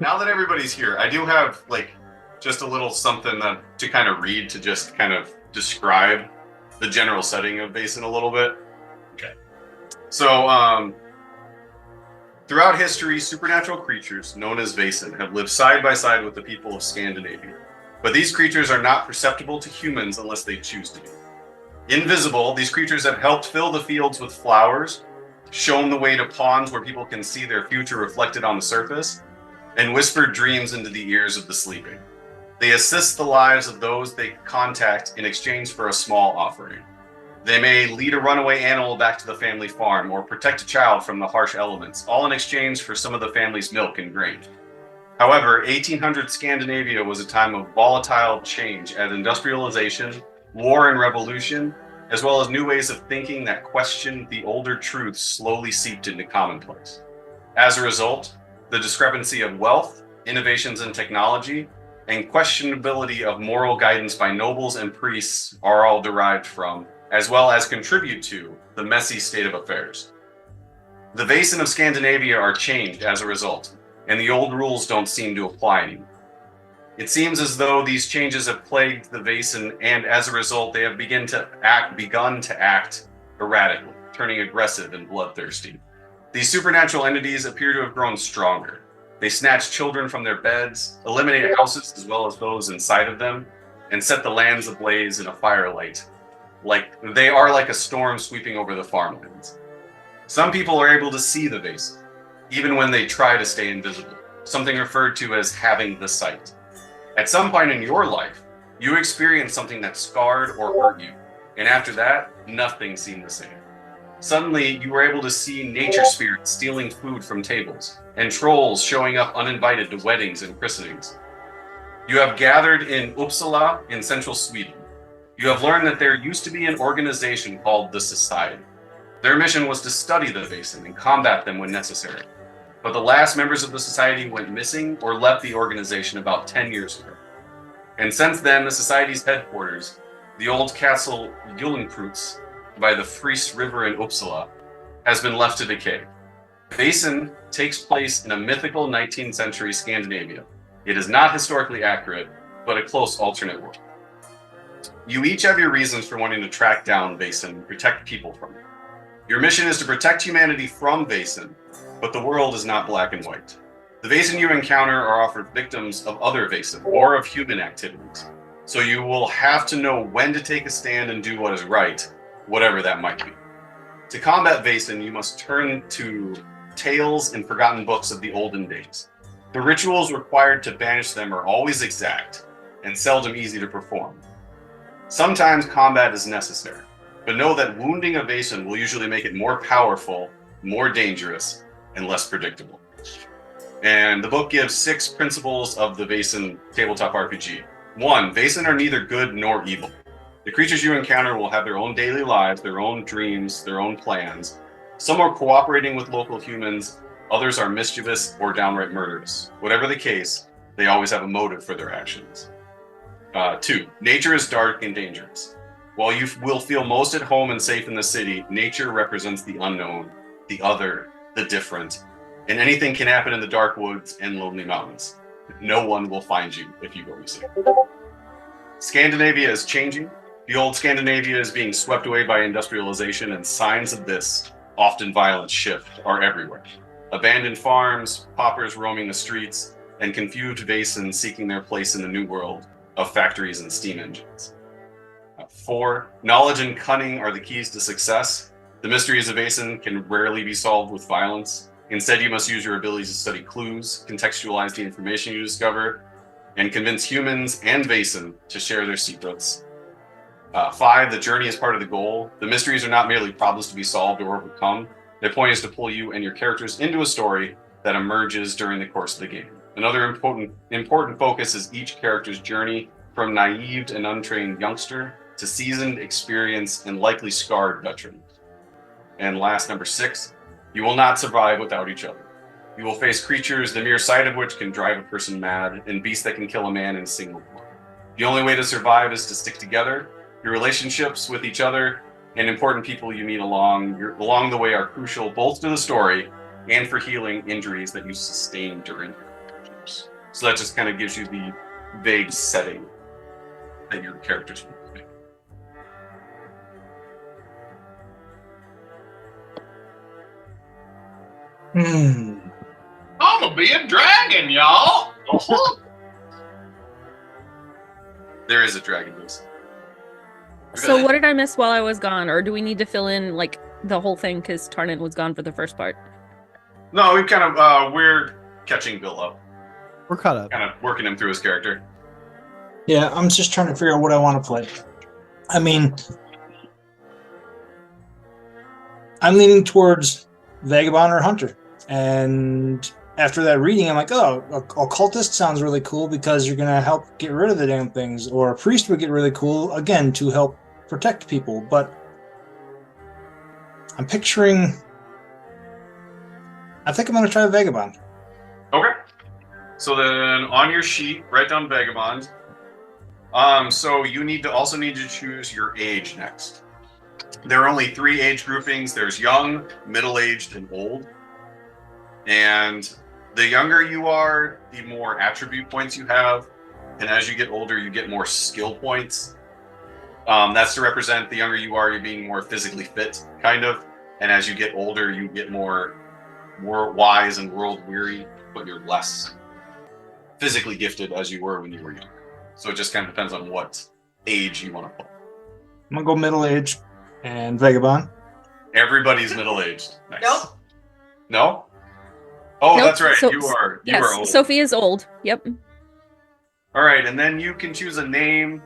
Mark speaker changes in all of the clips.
Speaker 1: Now that everybody's here, I do have like just a little something to kind of read to just kind of describe the general setting of Vaesen a little bit. Okay. So throughout history, supernatural creatures known as Vaesen have lived side by side with the people of Scandinavia. But these creatures are not perceptible to humans unless they choose to be. Invisible, these creatures have helped fill the fields with flowers, shown the way to ponds where people can see their future reflected on the surface, and whispered dreams into the ears of the sleeping. They assist the lives of those they contact in exchange for a small offering. They may lead a runaway animal back to the family farm or protect a child from the harsh elements, all in exchange for some of the family's milk and grain. However, 1800 Scandinavia was a time of volatile change as industrialization, war and revolution, as well as new ways of thinking that questioned the older truths slowly seeped into commonplace. As a result, the discrepancy of wealth, innovations in technology, and questionability of moral guidance by nobles and priests are all derived from, as well as contribute to, the messy state of affairs. The Vaesen of Scandinavia are changed as a result, and the old rules don't seem to apply anymore. It seems as though these changes have plagued the Vaesen, and as a result, they have begun to act erratically, turning aggressive and bloodthirsty. These supernatural entities appear to have grown stronger. They snatch children from their beds, eliminate houses as well as those inside of them, and set the lands ablaze in a firelight. They are like a storm sweeping over the farmlands. Some people are able to see the Vaesen, even when they try to stay invisible, something referred to as having the sight. At some point in your life, you experienced something that scarred or hurt you, and after that, nothing seemed the same. Suddenly, you were able to see nature spirits stealing food from tables, and trolls showing up uninvited to weddings and christenings. You have gathered in Uppsala in central Sweden. You have learned that there used to be an organization called the Society. Their mission was to study the Vaesen and combat them when necessary. But the last members of the Society went missing or left the organization about 10 years ago. And since then, the Society's headquarters, the old castle Gyllenkreuts, by the Fries River in Uppsala, has been left to decay. Vaesen takes place in a mythical 19th century Scandinavia. It is not historically accurate, but a close alternate world. You each have your reasons for wanting to track down Vaesen and protect people from it. Your mission is to protect humanity from Vaesen, but the world is not black and white. The Vaesen you encounter are often victims of other Vaesen or of human activities. So you will have to know when to take a stand and do what is right, whatever that might be. To combat Vaesen, you must turn to tales and forgotten books of the olden days. The rituals required to banish them are always exact and seldom easy to perform. Sometimes combat is necessary, but know that wounding a Vaesen will usually make it more powerful, more dangerous, and less predictable. And the book gives 6 principles of the Vaesen tabletop RPG. 1, Vaesen are neither good nor evil. The creatures you encounter will have their own daily lives, their own dreams, their own plans. Some are cooperating with local humans, others are mischievous or downright murderous. Whatever the case, they always have a motive for their actions. 2, nature is dark and dangerous. While you will feel most at home and safe in the city, nature represents the unknown, the other, the different, and anything can happen in the dark woods and lonely mountains. No one will find you if you go missing. Scandinavia is changing. The old Scandinavia is being swept away by industrialization, and signs of this, often violent shift, are everywhere. Abandoned farms, paupers roaming the streets, and confused Vaesen seeking their place in the new world of factories and steam engines. 4, knowledge and cunning are the keys to success. The mysteries of Vaesen can rarely be solved with violence. Instead, you must use your abilities to study clues, contextualize the information you discover, and convince humans and Vaesen to share their secrets. 5, the journey is part of the goal. The mysteries are not merely problems to be solved or overcome. Their point is to pull you and your characters into a story that emerges during the course of the game. Another important focus is each character's journey from naive and untrained youngster to seasoned, experienced, and likely scarred veteran. And last, number 6, you will not survive without each other. You will face creatures the mere sight of which can drive a person mad, and beasts that can kill a man in a single blow. The only way to survive is to stick together. Your relationships with each other and important people you meet along the way are crucial both to the story and for healing injuries that you sustain during your adventures. So that just kind of gives you the vague setting that your characters will play.
Speaker 2: I'm gonna be a dragon, y'all.
Speaker 1: There is a dragon base.
Speaker 3: So what did I miss while I was gone? Or do we need to fill in like the whole thing because Tarnan was gone for the first part?
Speaker 1: No, we kind of we're catching Bill up.
Speaker 4: We're caught up.
Speaker 1: Kind of working him through his character.
Speaker 5: Yeah, I'm just trying to figure out what I want to play. I mean, I'm leaning towards Vagabond or Hunter. And after that reading, I'm like, oh, occultist sounds really cool because you're going to help get rid of the damn things. Or a priest would get really cool, again, to help protect people. But I'm picturing... I think I'm going to try Vagabond.
Speaker 1: Okay. So then on your sheet, write down Vagabond. So you need to choose your age next. There are only 3 age groupings. There's young, middle-aged, and old. And the younger you are, the more attribute points you have. And as you get older, you get more skill points. That's to represent the younger you are, you're being more physically fit, kind of. And as you get older, you get more wise and world weary, but you're less physically gifted as you were when you were young. So it just kind of depends on what age you want to play.
Speaker 5: I'm going to go middle-aged and Vagabond.
Speaker 1: Everybody's middle-aged. Nice.
Speaker 6: Nope.
Speaker 1: No? Oh,
Speaker 3: Nope.
Speaker 1: that's right.
Speaker 3: So-
Speaker 1: you are old.
Speaker 3: Sophie is old. Yep.
Speaker 1: All right, and then you can choose a name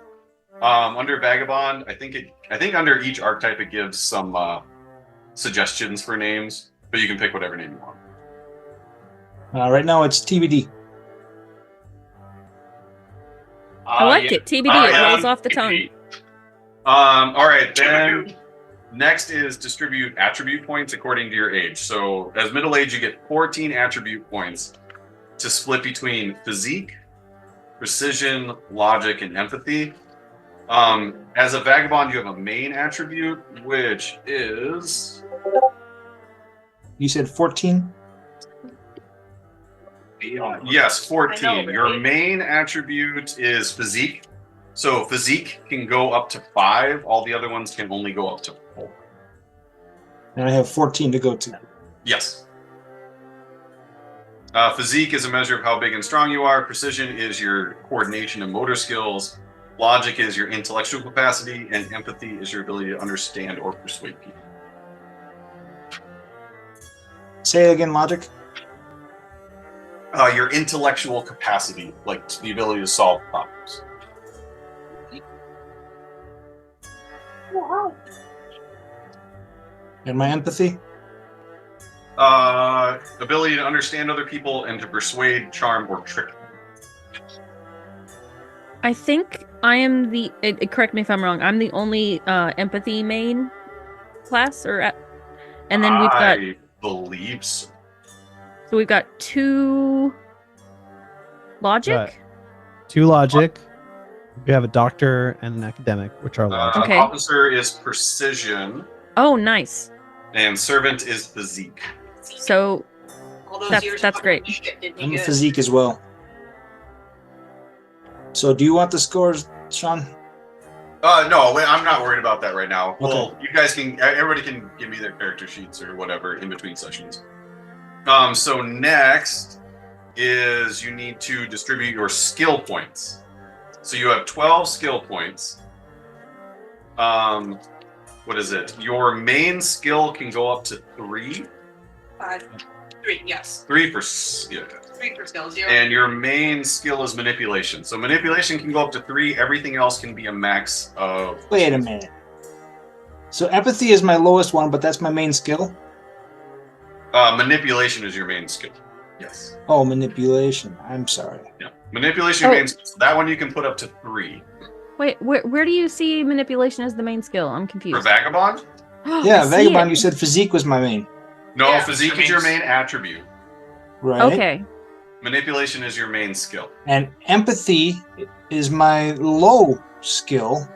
Speaker 1: under Vagabond. I think under each archetype it gives some suggestions for names, but you can pick whatever name you want.
Speaker 5: Right now it's TBD.
Speaker 3: I liked it. TBD. It rolls off the tongue.
Speaker 1: All right, then next is distribute attribute points according to your age. So as middle age, you get 14 attribute points to split between physique, precision, logic, and empathy. As a Vagabond, you have a main attribute, which is...
Speaker 5: You said 14?
Speaker 1: Yes, 14.
Speaker 6: I know,
Speaker 1: Your
Speaker 6: right?
Speaker 1: main attribute is physique. So physique can go up to 5. All the other ones can only go up to 4.
Speaker 5: And I have 14 to go to.
Speaker 1: Yes. Physique is a measure of how big and strong you are. Precision is your coordination and motor skills. Logic is your intellectual capacity. And empathy is your ability to understand or persuade people.
Speaker 5: Say it again, logic.
Speaker 1: Your intellectual capacity, like the ability to solve problems.
Speaker 5: And my empathy?
Speaker 1: Ability to understand other people and to persuade, charm, or trick them.
Speaker 3: I think I am the. Correct me if I'm wrong. I'm the only empathy main class, and then we've got.
Speaker 1: I believe so.
Speaker 3: So we've got 2 logic.
Speaker 4: Right. 2 logic. We have a doctor and an academic, which are logic.
Speaker 3: Okay.
Speaker 1: Officer is precision,
Speaker 3: Oh, nice.
Speaker 1: and servant is physique.
Speaker 3: So
Speaker 6: All those
Speaker 3: That's-
Speaker 6: years
Speaker 3: that's
Speaker 6: fucking
Speaker 3: great.
Speaker 6: shit did me
Speaker 5: I'm a
Speaker 6: good.
Speaker 5: physique as well. So do you want the scores, Sean?
Speaker 1: No, I'm not worried about that right now.
Speaker 5: Okay.
Speaker 1: Well, you guys everybody can give me their character sheets or whatever in between sessions. So next is you need to distribute your skill points. So you have 12 skill points. What is it? Your main skill can go up to 3.
Speaker 6: 3, yes.
Speaker 1: 3 for
Speaker 6: 3 for skills.
Speaker 1: and your main skill is manipulation. So manipulation can go up to 3. Everything else can be a max of...
Speaker 5: Wait a minute. So empathy is my lowest one, but that's my main skill?
Speaker 1: manipulation is your main skill. Yes.
Speaker 5: Oh, manipulation. I'm sorry.
Speaker 1: Manipulation
Speaker 3: Oh.
Speaker 1: means that one you can put up to 3.
Speaker 3: Wait, where do you see manipulation as the main skill? I'm
Speaker 1: For
Speaker 3: confused.
Speaker 1: Vagabond?
Speaker 5: Yeah,
Speaker 3: I see
Speaker 5: Vagabond,
Speaker 3: it.
Speaker 5: you said physique was my main.
Speaker 1: No,
Speaker 2: Yeah,
Speaker 1: physique
Speaker 2: which
Speaker 1: is your
Speaker 2: means-
Speaker 1: main attribute.
Speaker 5: Right.
Speaker 3: Okay.
Speaker 1: Manipulation is your main skill.
Speaker 5: And empathy is my low skill.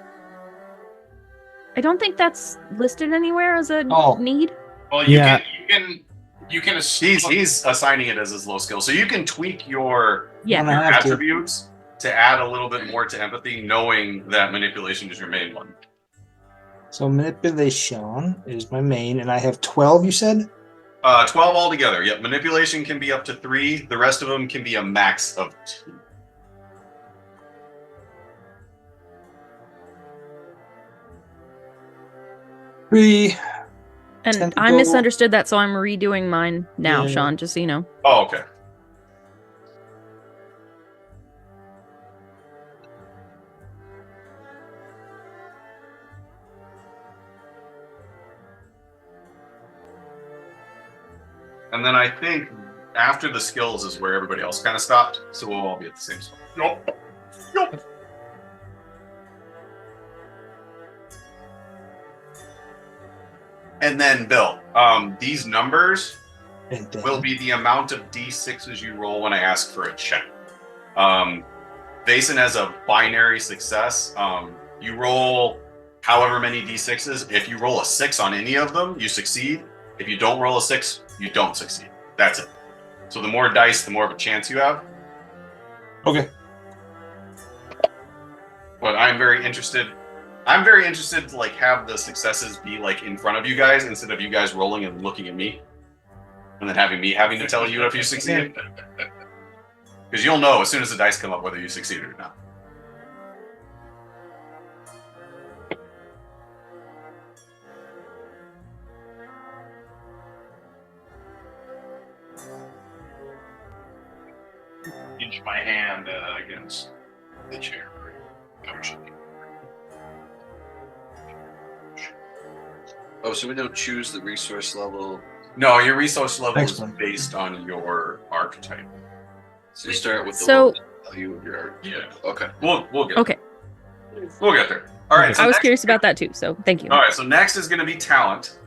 Speaker 3: I don't think that's listed anywhere as a
Speaker 5: Oh.
Speaker 3: need.
Speaker 2: Well, you
Speaker 4: Yeah.
Speaker 2: can
Speaker 1: He's assigning it as his low skill. So you can tweak your
Speaker 3: Yeah.
Speaker 5: When I have to.
Speaker 1: attributes to add a little bit more to empathy, knowing that manipulation is your main one.
Speaker 5: So manipulation is my main, and I have 12, you said?
Speaker 1: 12 altogether. Yep, manipulation can be up to 3. The rest of them can be a max of 2.
Speaker 5: Three.
Speaker 3: And I
Speaker 5: Tentacle.
Speaker 3: misunderstood that, so I'm redoing mine now,
Speaker 5: Yeah.
Speaker 3: Sean, just so you know.
Speaker 1: Oh, okay. And then I think after the skills is where everybody else kind of stopped, so we'll all be at the same spot.
Speaker 2: Nope.
Speaker 1: And then, Bill, these numbers
Speaker 5: And then,
Speaker 1: will be the amount of d6s you roll when I ask for a check. Vaesen has a binary success. You roll however many d6s. If you roll a 6 on any of them, you succeed. If you don't roll a 6, you don't succeed. That's it. So the more dice, the more of a chance you have.
Speaker 5: okay.
Speaker 1: But I'm very interested to like have the successes be like in front of you guys instead of you guys rolling and looking at me. And then having me having to tell you if you succeed. Because you'll know as soon as the dice come up whether you succeeded or not.
Speaker 2: Inch my hand against the chair.
Speaker 7: Oh, so we don't choose the resource level.
Speaker 1: No, your resource level
Speaker 5: Excellent.
Speaker 1: is based on your archetype.
Speaker 7: So you start with the
Speaker 3: So-
Speaker 7: lowest value of your art.
Speaker 1: Yeah.
Speaker 7: Okay.
Speaker 1: We'll get
Speaker 3: Okay.
Speaker 1: We'll get there. All right. So
Speaker 3: I was
Speaker 1: next-
Speaker 3: curious about that too, so thank you.
Speaker 1: All right. So next is going to be talent.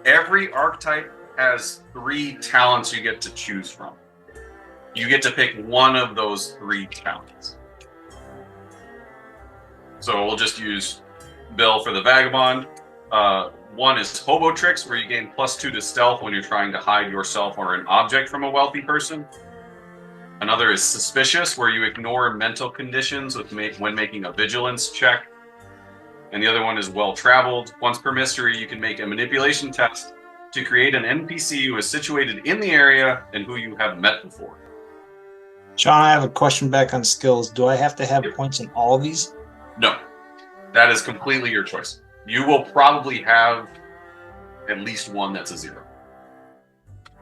Speaker 1: Every archetype has 3 talents you get to choose from. You get to pick one of those 3 talents. So we'll just use Bill for the Vagabond. One is Hobo Tricks, where you gain +2 to stealth when you're trying to hide yourself or an object from a wealthy person. Another is Suspicious, where you ignore mental conditions when making a vigilance check. And the other one is Well Traveled. Once per mystery, you can make a manipulation test to create an NPC who is situated in the area and who you have met before.
Speaker 5: Sean, I have a question back on skills. Do I have to have points in all of these?
Speaker 1: No, that is completely your choice. You will probably have at least one that's a 0.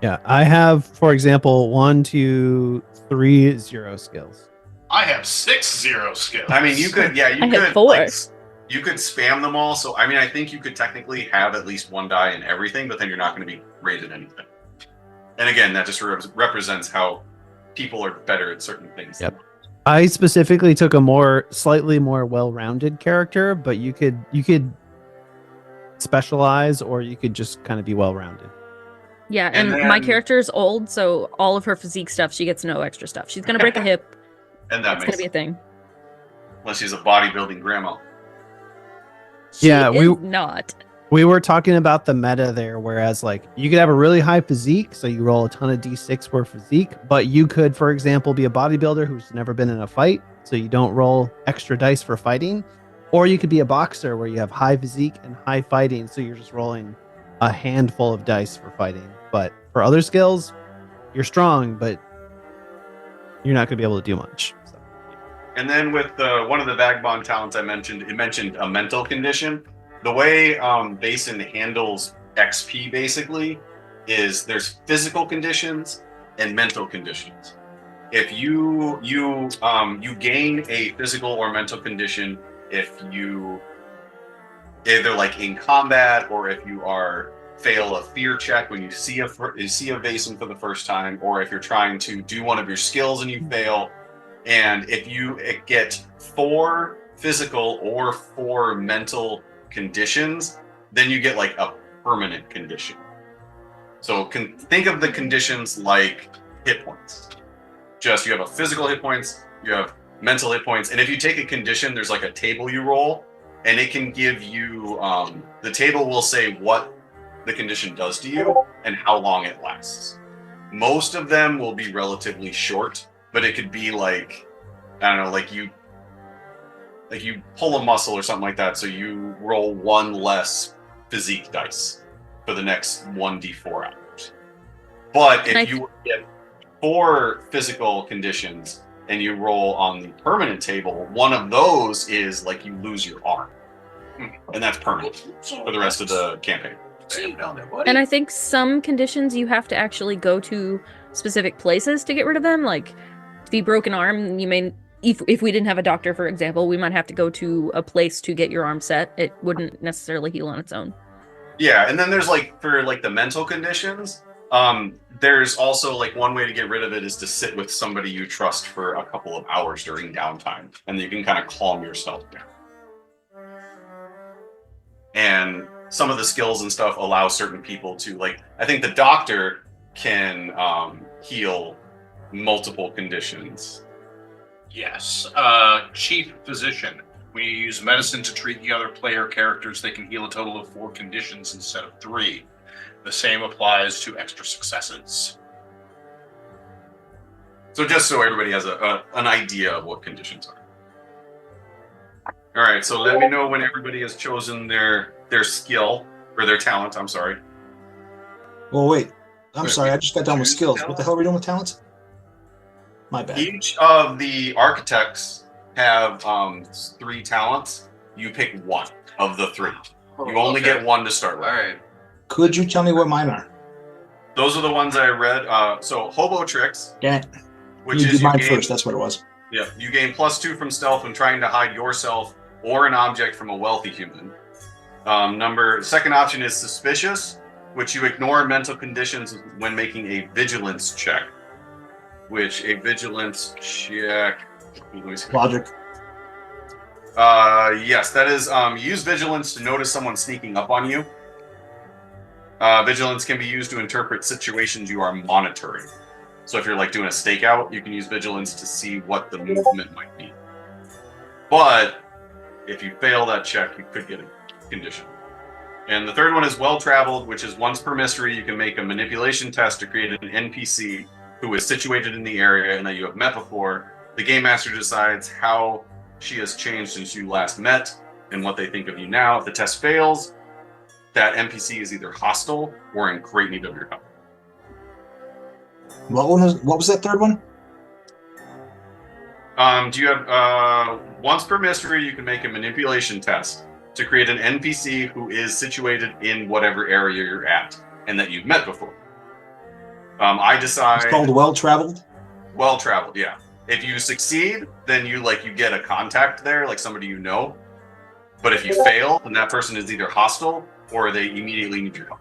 Speaker 4: Yeah, I have, for example, 1, 2, 3 0 skills.
Speaker 2: I have 6 0 skills.
Speaker 1: I mean, you could, yeah, you
Speaker 3: I
Speaker 1: could
Speaker 3: have 4.
Speaker 1: like, you could spam them all. So, I mean, I think you could technically have at least 1 die in everything, but then you're not going to be rated anything. And again, that just represents how people are better at certain things.
Speaker 4: Yep. I specifically took a slightly more well-rounded character, but you could specialize or you could just kind of be well-rounded.
Speaker 3: Yeah,
Speaker 1: And
Speaker 3: and my
Speaker 1: then-
Speaker 3: character's old, so all of her physique stuff, she gets no extra stuff. She's gonna break a hip.
Speaker 1: And that
Speaker 3: That's
Speaker 1: makes
Speaker 3: gonna be a thing.
Speaker 1: unless she's a bodybuilding grandma.
Speaker 3: She
Speaker 4: Yeah,
Speaker 3: is not.
Speaker 4: We were talking about the meta there, whereas like you could have a really high physique, so you roll a ton of d6 for physique, but you could, for example, be a bodybuilder who's never been in a fight, so you don't roll extra dice for fighting. Or you could be a boxer where you have high physique and high fighting, so you're just rolling a handful of dice for fighting. But for other skills, you're strong, but you're not going to be able to do much. So.
Speaker 1: And then with one of the Vagabond talents it mentioned a mental condition. The way Vaesen handles XP basically is there's physical conditions and mental conditions. If you gain a physical or mental condition if you either like in combat or if you fail a fear check when you see a Vaesen for the first time, or if you're trying to do one of your skills and you fail. And if you get 4 physical or 4 mental conditions, then you get like a permanent condition. So think of the conditions like hit points. Just you have a physical hit points, you have mental hit points, and if you take a condition, there's like a table you roll, and it can give you the table will say what the condition does to you and how long it lasts. Most of them will be relatively short, but it could be like, I don't know, like you pull a muscle or something like that, so you roll 1 less physique dice for the next 1d4 hours. But if you get 4 physical conditions and you roll on the permanent table, one of those is like you lose your arm. And that's permanent for the rest of the campaign.
Speaker 3: And I think some conditions you have to actually go to specific places to get rid of them. Like the broken arm, you may, if we didn't have a doctor, for example, we might have to go to a place to get your arm set. It wouldn't necessarily heal on its own.
Speaker 1: Yeah, and then there's like for like the mental conditions, there's also like one way to get rid of it is to sit with somebody you trust for a couple of hours during downtime, and you can kind of calm yourself down. And some of the skills and stuff allow certain people to, like, I think the doctor can heal multiple conditions.
Speaker 2: Yes. Chief physician. When you use medicine to treat the other player characters, they can heal a total of 4 conditions instead of 3. The same applies to extra successes.
Speaker 1: So just so everybody has an idea of what conditions are. All right, so let me know when everybody has chosen their skill, or their talent, I'm sorry.
Speaker 5: Well, wait. I'm sorry, I just got done with skills. What the hell are we doing with talents? My bad.
Speaker 1: Each of the architects have 3 talents. You pick 1 of the 3. You only get 1 to start with.
Speaker 7: All right.
Speaker 5: Could you tell me what mine are?
Speaker 1: Those are the ones I read. So hobo tricks,
Speaker 5: Damn it.
Speaker 1: which
Speaker 5: You
Speaker 1: is
Speaker 5: did mine
Speaker 1: gain,
Speaker 5: first, that's what it was.
Speaker 1: Yeah, you gain +2 from stealth when trying to hide yourself or an object from a wealthy human. Second option is suspicious, which you ignore mental conditions when making a vigilance check. Which a vigilance check.
Speaker 5: Logic.
Speaker 1: Yes, that is use vigilance to notice someone sneaking up on you. Vigilance can be used to interpret situations you are monitoring. So if you're like doing a stakeout, you can use vigilance to see what the movement might be. But if you fail that check, you could get a condition. And the third one is well-traveled, which is once per mystery, you can make a manipulation test to create an NPC who is situated in the area and that you have met before. The game master decides how she has changed since you last met and what they think of you now. If the test fails, that NPC is either hostile or in great need of your help.
Speaker 5: What was that third one?
Speaker 1: Do you have once per mystery, you can make a manipulation test to create an NPC who is situated in whatever area you're at and that you've met before. I decide.
Speaker 5: It's called well-traveled.
Speaker 1: Well-traveled, yeah. If you succeed, then you get a contact there, like somebody you know. But if you fail, then that person is either hostile or they immediately need your help.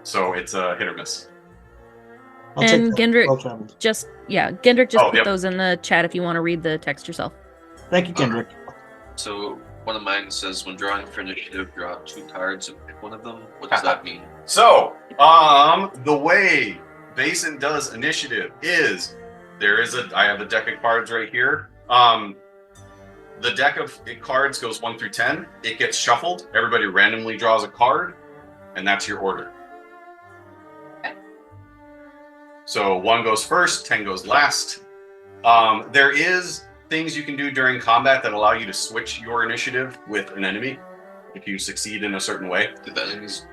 Speaker 1: So it's a hit or miss.
Speaker 3: And Gendrick
Speaker 5: well-traveled.
Speaker 3: Gendrick just put those in the chat if you want to read the text yourself.
Speaker 5: Thank you, Gendrick.
Speaker 7: So one of mine says, when drawing for initiative, draw 2 cards and pick one of them. What does that mean?
Speaker 1: So, the way Vaesen does initiative is I have a deck of cards right here. The deck of cards goes 1 through 10. It gets shuffled. Everybody randomly draws a card, and that's your order. So 1 goes first, 10 goes last. There is things you can do during combat that allow you to switch your initiative with an enemy if you succeed in a certain way.
Speaker 7: Did the enemies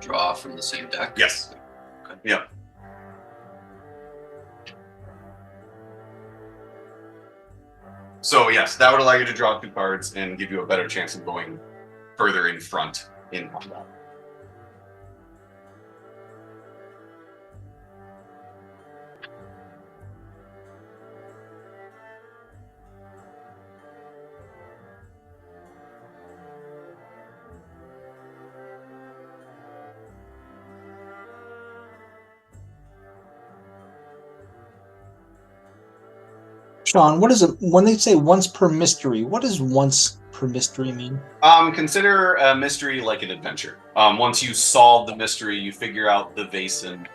Speaker 7: draw from the same deck?
Speaker 1: Yes.
Speaker 7: Okay.
Speaker 1: Yeah. So yes, that would allow you to draw 2 cards and give you a better chance of going further in front in combat.
Speaker 5: Sean, what is it when they say once per mystery? What does once per mystery mean?
Speaker 1: Consider a mystery like an adventure. Once you solve the mystery, you figure out the Vaesen.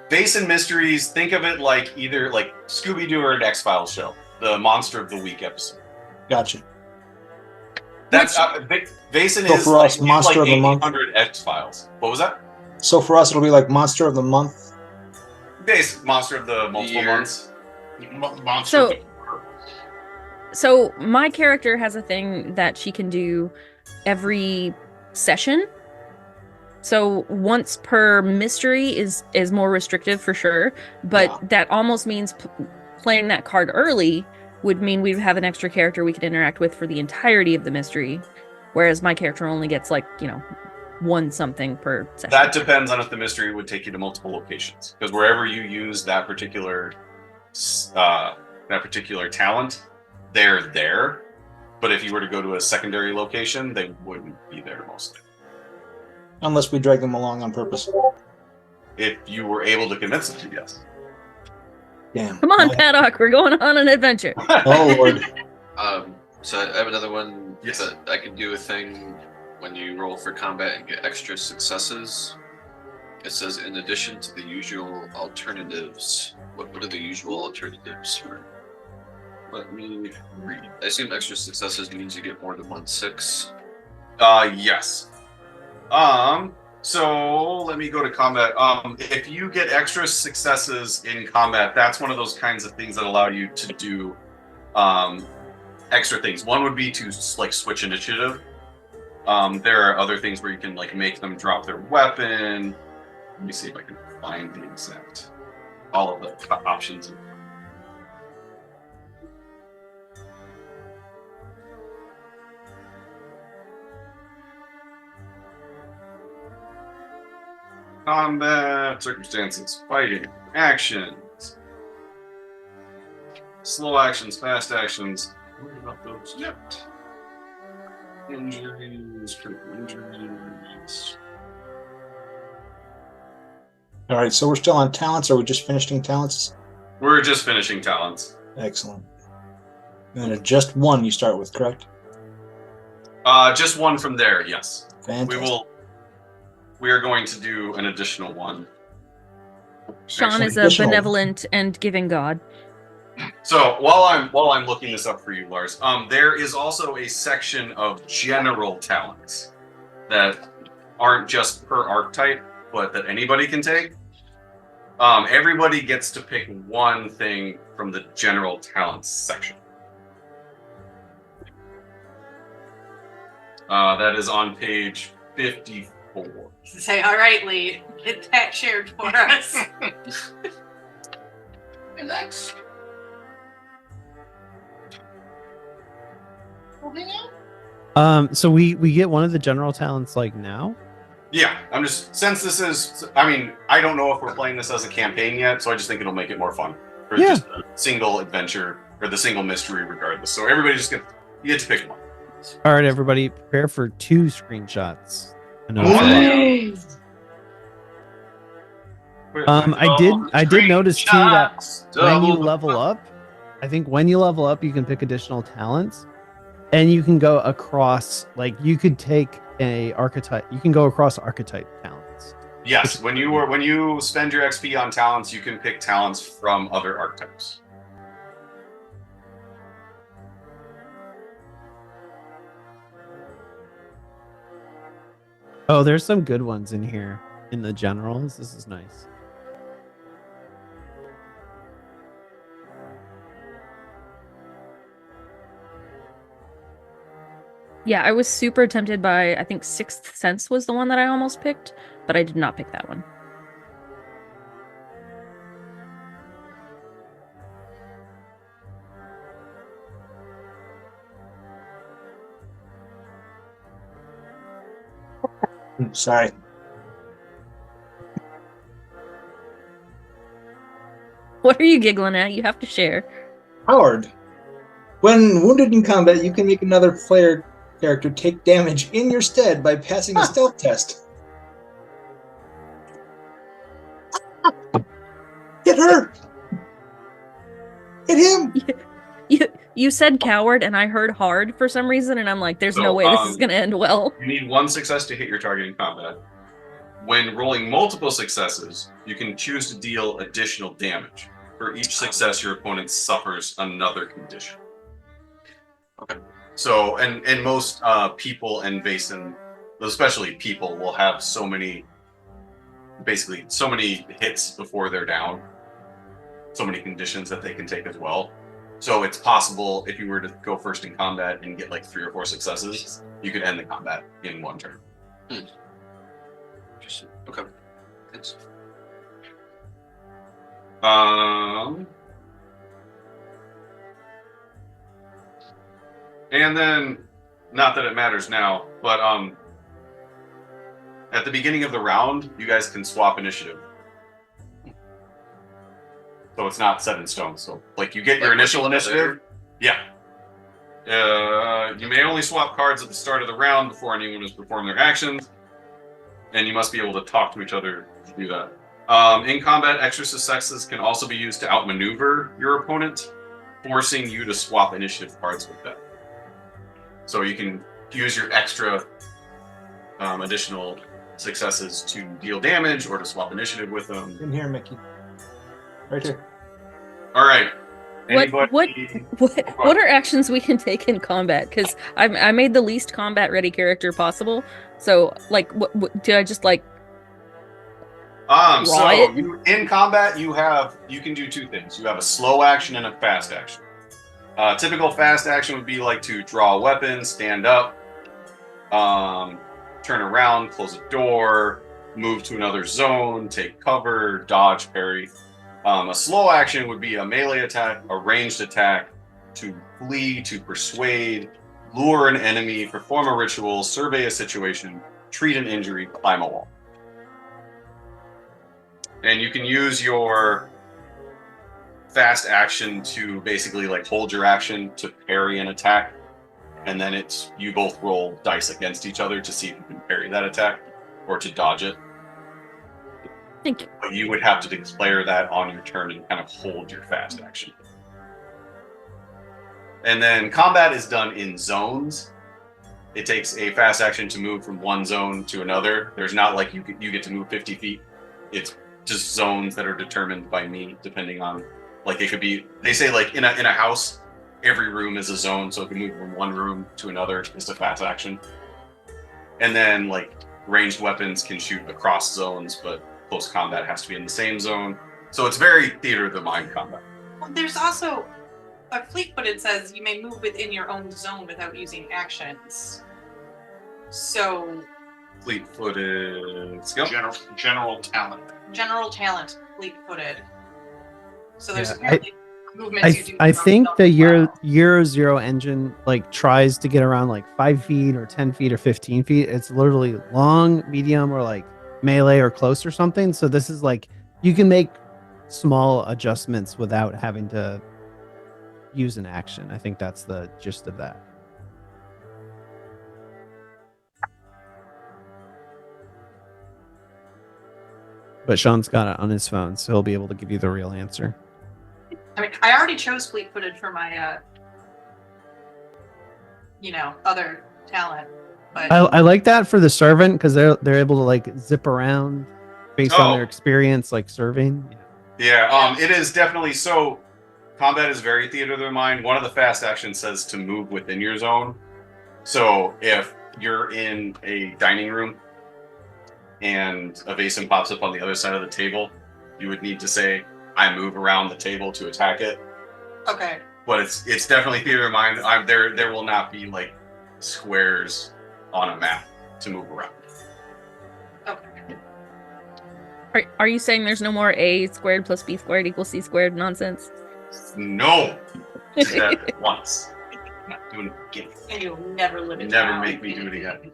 Speaker 1: Vaesen mysteries, think of it like either like Scooby-Doo or an X-Files show, the Monster of the Week episode.
Speaker 5: Gotcha.
Speaker 1: That's Vaesen
Speaker 5: So
Speaker 1: is
Speaker 5: for us,
Speaker 1: like,
Speaker 5: Monster
Speaker 1: like
Speaker 5: of the Month.
Speaker 1: 800 X-Files. What was that?
Speaker 5: So for us, it'll be like Monster of the Month.
Speaker 1: Monster of the multiple
Speaker 7: Year.
Speaker 1: months.
Speaker 2: Monster.
Speaker 3: So my character has a thing that she can do every session. So once per mystery is more restrictive for sure, but
Speaker 5: Yeah.
Speaker 3: that almost means playing that card early would mean we'd have an extra character we could interact with for the entirety of the mystery, whereas my character only gets like, one something per session.
Speaker 1: That depends on if the mystery would take you to multiple locations, because wherever you use that particular talent, they're there. But if you were to go to a secondary location, they wouldn't be there mostly.
Speaker 5: Unless we drag them along on purpose.
Speaker 1: If you were able to convince them to, yes.
Speaker 5: Damn.
Speaker 3: Come on, Paddock, we're going on an adventure.
Speaker 5: Oh, Lord.
Speaker 7: So I have another one.
Speaker 1: Yes.
Speaker 7: That I can do a thing when you roll for combat and get extra successes. It says, in addition to the usual alternatives. What are the usual alternatives for? Let me read. I assume extra successes means you get more than 1/6.
Speaker 1: Yes. So let me go to combat. If you get extra successes in combat, that's one of those kinds of things that allow you to do extra things. One would be to like switch initiative. There are other things where you can like make them drop their weapon. Let me see if I can find the exact all of the options. Combat, circumstances, fighting, actions, slow actions, fast actions. Worry about those yet. Injuries, critical injuries.
Speaker 5: All right, so we're still on talents, or are we just finishing talents?
Speaker 1: We're just finishing talents.
Speaker 5: Excellent. And then just one you start with, correct?
Speaker 1: Just one from there, yes.
Speaker 5: Fantastic.
Speaker 1: We are going to do an additional one.
Speaker 3: Sean is a
Speaker 5: Additional.
Speaker 3: benevolent and giving god.
Speaker 1: So while I'm looking this up for you, Lars, there is also a section of general talents that aren't just per archetype, but that anybody can take. Everybody gets to pick one thing from the general talents section. That is on page 54.
Speaker 6: Say, all right, Lee, get that shared for us.
Speaker 2: Relax.
Speaker 4: So we get one of the general talents like now.
Speaker 1: Yeah, I'm just since this is. I mean, I don't know if we're playing this as a campaign yet, so I just think it'll make it more fun for
Speaker 4: Yeah.
Speaker 1: just a single adventure or the single mystery, regardless. So everybody you get to pick one.
Speaker 4: All right, everybody, prepare for 2 screenshots. I know. I did notice too that when you level up, I think when you level up, you can pick additional talents, and you can go across. Like you could take a archetype. You can go across archetype talents.
Speaker 1: Yes, when you spend your XP on talents, you can pick talents from other archetypes.
Speaker 4: Oh, there's some good ones in here in the generals. This is nice.
Speaker 3: Yeah, I was super tempted by, I think Sixth Sense was the one that I almost picked, but I did not pick that one.
Speaker 5: Sorry.
Speaker 3: What are you giggling at? You have to share.
Speaker 5: Howard. When wounded in combat, you can make another player character take damage in your stead by passing a stealth test. It hurt. It
Speaker 3: You said coward, and I heard hard for some reason, and I'm like, there's no
Speaker 1: So,
Speaker 3: way this is going to end well.
Speaker 1: You need 1 success to hit your target in combat. When rolling multiple successes, you can choose to deal additional damage. For each success, your opponent suffers another condition.
Speaker 7: Okay.
Speaker 1: So, and most people in Vaesen, especially people, will have so many hits before they're down. So many conditions that they can take as well. So it's possible if you were to go first in combat and get like 3 or 4 successes, you could end the combat in 1 turn.
Speaker 7: Interesting. Okay. Thanks.
Speaker 1: And then, not that it matters now, but at the beginning of the round, you guys can swap initiative. So it's not set in stone. So, like, you get your initial initiative. Yeah. You may only swap cards at the start of the round before anyone has performed their actions. And you must be able to talk to each other to do that. In combat, extra successes can also be used to outmaneuver your opponent, forcing you to swap initiative cards with them. So you can use your extra additional successes to deal damage or to swap initiative with them.
Speaker 5: In here, Mickey. Right here.
Speaker 1: All right.
Speaker 3: What are actions we can take in combat? Because I made the least combat ready character possible. So like, what did I just like?
Speaker 1: In combat, you can do 2 things. You have a slow action and a fast action. Typical fast action would be like to draw a weapon, stand up, turn around, close a door, move to another zone, take cover, dodge, parry. A slow action would be a melee attack, a ranged attack, to flee, to persuade, lure an enemy, perform a ritual, survey a situation, treat an injury, climb a wall. And you can use your fast action to basically like hold your action to parry an attack. And then you both roll dice against each other to see if you can parry that attack or to dodge it.
Speaker 3: Thank you.
Speaker 1: But you would have to declare that on your turn and kind of hold your fast action. And then combat is done in zones. It takes a fast action to move from one zone to another. There's not like you get to move 50 feet. It's just zones that are determined by me, depending on, like, it could be, they say like in a house, every room is a zone, so it can move from one room to another. It's a fast action. And then like ranged weapons can shoot across zones, but close combat has to be in the same zone. So it's very theater of the mind combat.
Speaker 6: Well, there's also a fleet-footed says you may move within your own zone without using actions. So
Speaker 1: Fleet-footed skill.
Speaker 2: General talent.
Speaker 6: General talent, fleet-footed. So there's
Speaker 4: Yeah,
Speaker 6: apparently movements you do.
Speaker 4: I
Speaker 6: from
Speaker 4: think
Speaker 6: yourself
Speaker 4: the
Speaker 6: as well.
Speaker 4: year zero engine like tries to get around like 5 feet or 10 feet or 15 feet. It's literally long, medium, or like melee or close or something. So this is like you can make small adjustments without having to use an action. I think that's the gist of that. But Sean's got it on his phone, so he'll be able to give you the real answer.
Speaker 6: I mean, I already chose fleet-footed for my, other talent. But
Speaker 4: I like that for the servant because they're able to like zip around based on their experience, like serving.
Speaker 1: Yeah, it is definitely so. Combat is very theater of the mind. One of the fast actions says to move within your zone. So if you're in a dining room and a Vaesen pops up on the other side of the table, you would need to say, I move around the table to attack it.
Speaker 6: okay.
Speaker 1: But it's definitely theater of mind. There will not be like squares on a map to move around.
Speaker 6: Okay.
Speaker 3: Are you saying there's no more a squared plus b squared equals c squared nonsense?
Speaker 1: No! Did that once. I'm not doing it again.
Speaker 6: And you'll never live it
Speaker 1: Never
Speaker 6: down.
Speaker 1: make me do it again.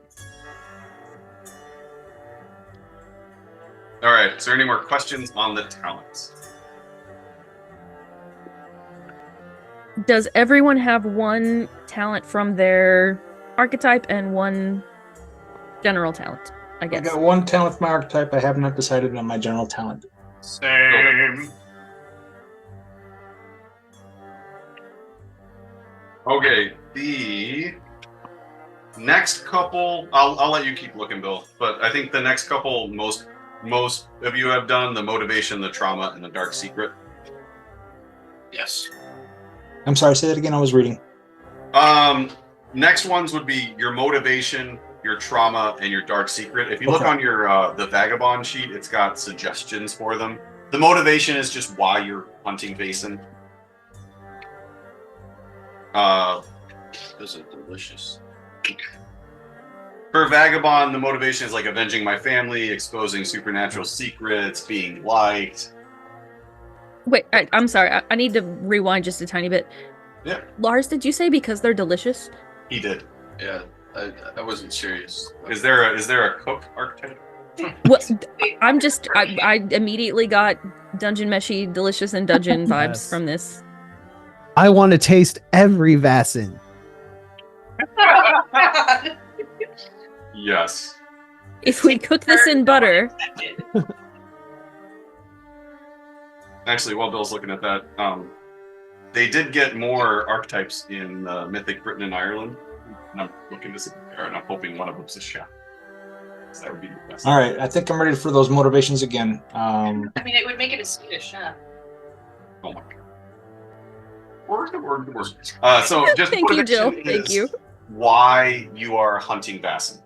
Speaker 1: All right, is there any more questions on the talents?
Speaker 3: Does everyone have one talent from their archetype and one general talent? I
Speaker 5: I
Speaker 3: guess.
Speaker 5: got one talent from my archetype. I have not decided on my general talent.
Speaker 2: Same.
Speaker 1: Okay, the next couple, I'll let you keep looking, Bill. But I think the next couple, most of you have done the motivation, the trauma, and the dark secret.
Speaker 2: Yes.
Speaker 5: I'm sorry, say that again. I was reading.
Speaker 1: Next ones would be your motivation, your trauma, and your dark secret. If you look
Speaker 5: Okay.
Speaker 1: on your the vagabond sheet, it's got suggestions for them. The motivation is just why you're hunting Vaesen.
Speaker 7: Those are delicious.
Speaker 1: For Vagabond, the motivation is like avenging my family, exposing supernatural secrets, being liked.
Speaker 3: Wait, I'm sorry. I need to rewind just a tiny bit.
Speaker 1: Yeah.
Speaker 3: Lars, did you say because they're delicious?
Speaker 1: He did.
Speaker 7: Yeah, I wasn't serious.
Speaker 1: Is there a cook archetype?
Speaker 3: What? I'm just. I immediately got Dungeon Meshy, delicious and dungeon vibes
Speaker 4: Yes.
Speaker 3: from this.
Speaker 4: I want to taste every Vaesen.
Speaker 1: Yes.
Speaker 3: If we cook this in butter,
Speaker 1: Actually, while Bill's looking at that, they did get more archetypes in Mythic Britain and Ireland. And I'm looking to see, and I'm hoping one of them's a chef. So that would be the best.
Speaker 5: All right, I think I'm ready for those motivations again.
Speaker 6: I mean, it would make it a Swedish chef.
Speaker 1: Oh my god. Word. So just
Speaker 3: Thank you,
Speaker 1: motivation
Speaker 3: Jill.
Speaker 1: is
Speaker 3: Thank you.
Speaker 1: Why you are hunting Vaesen.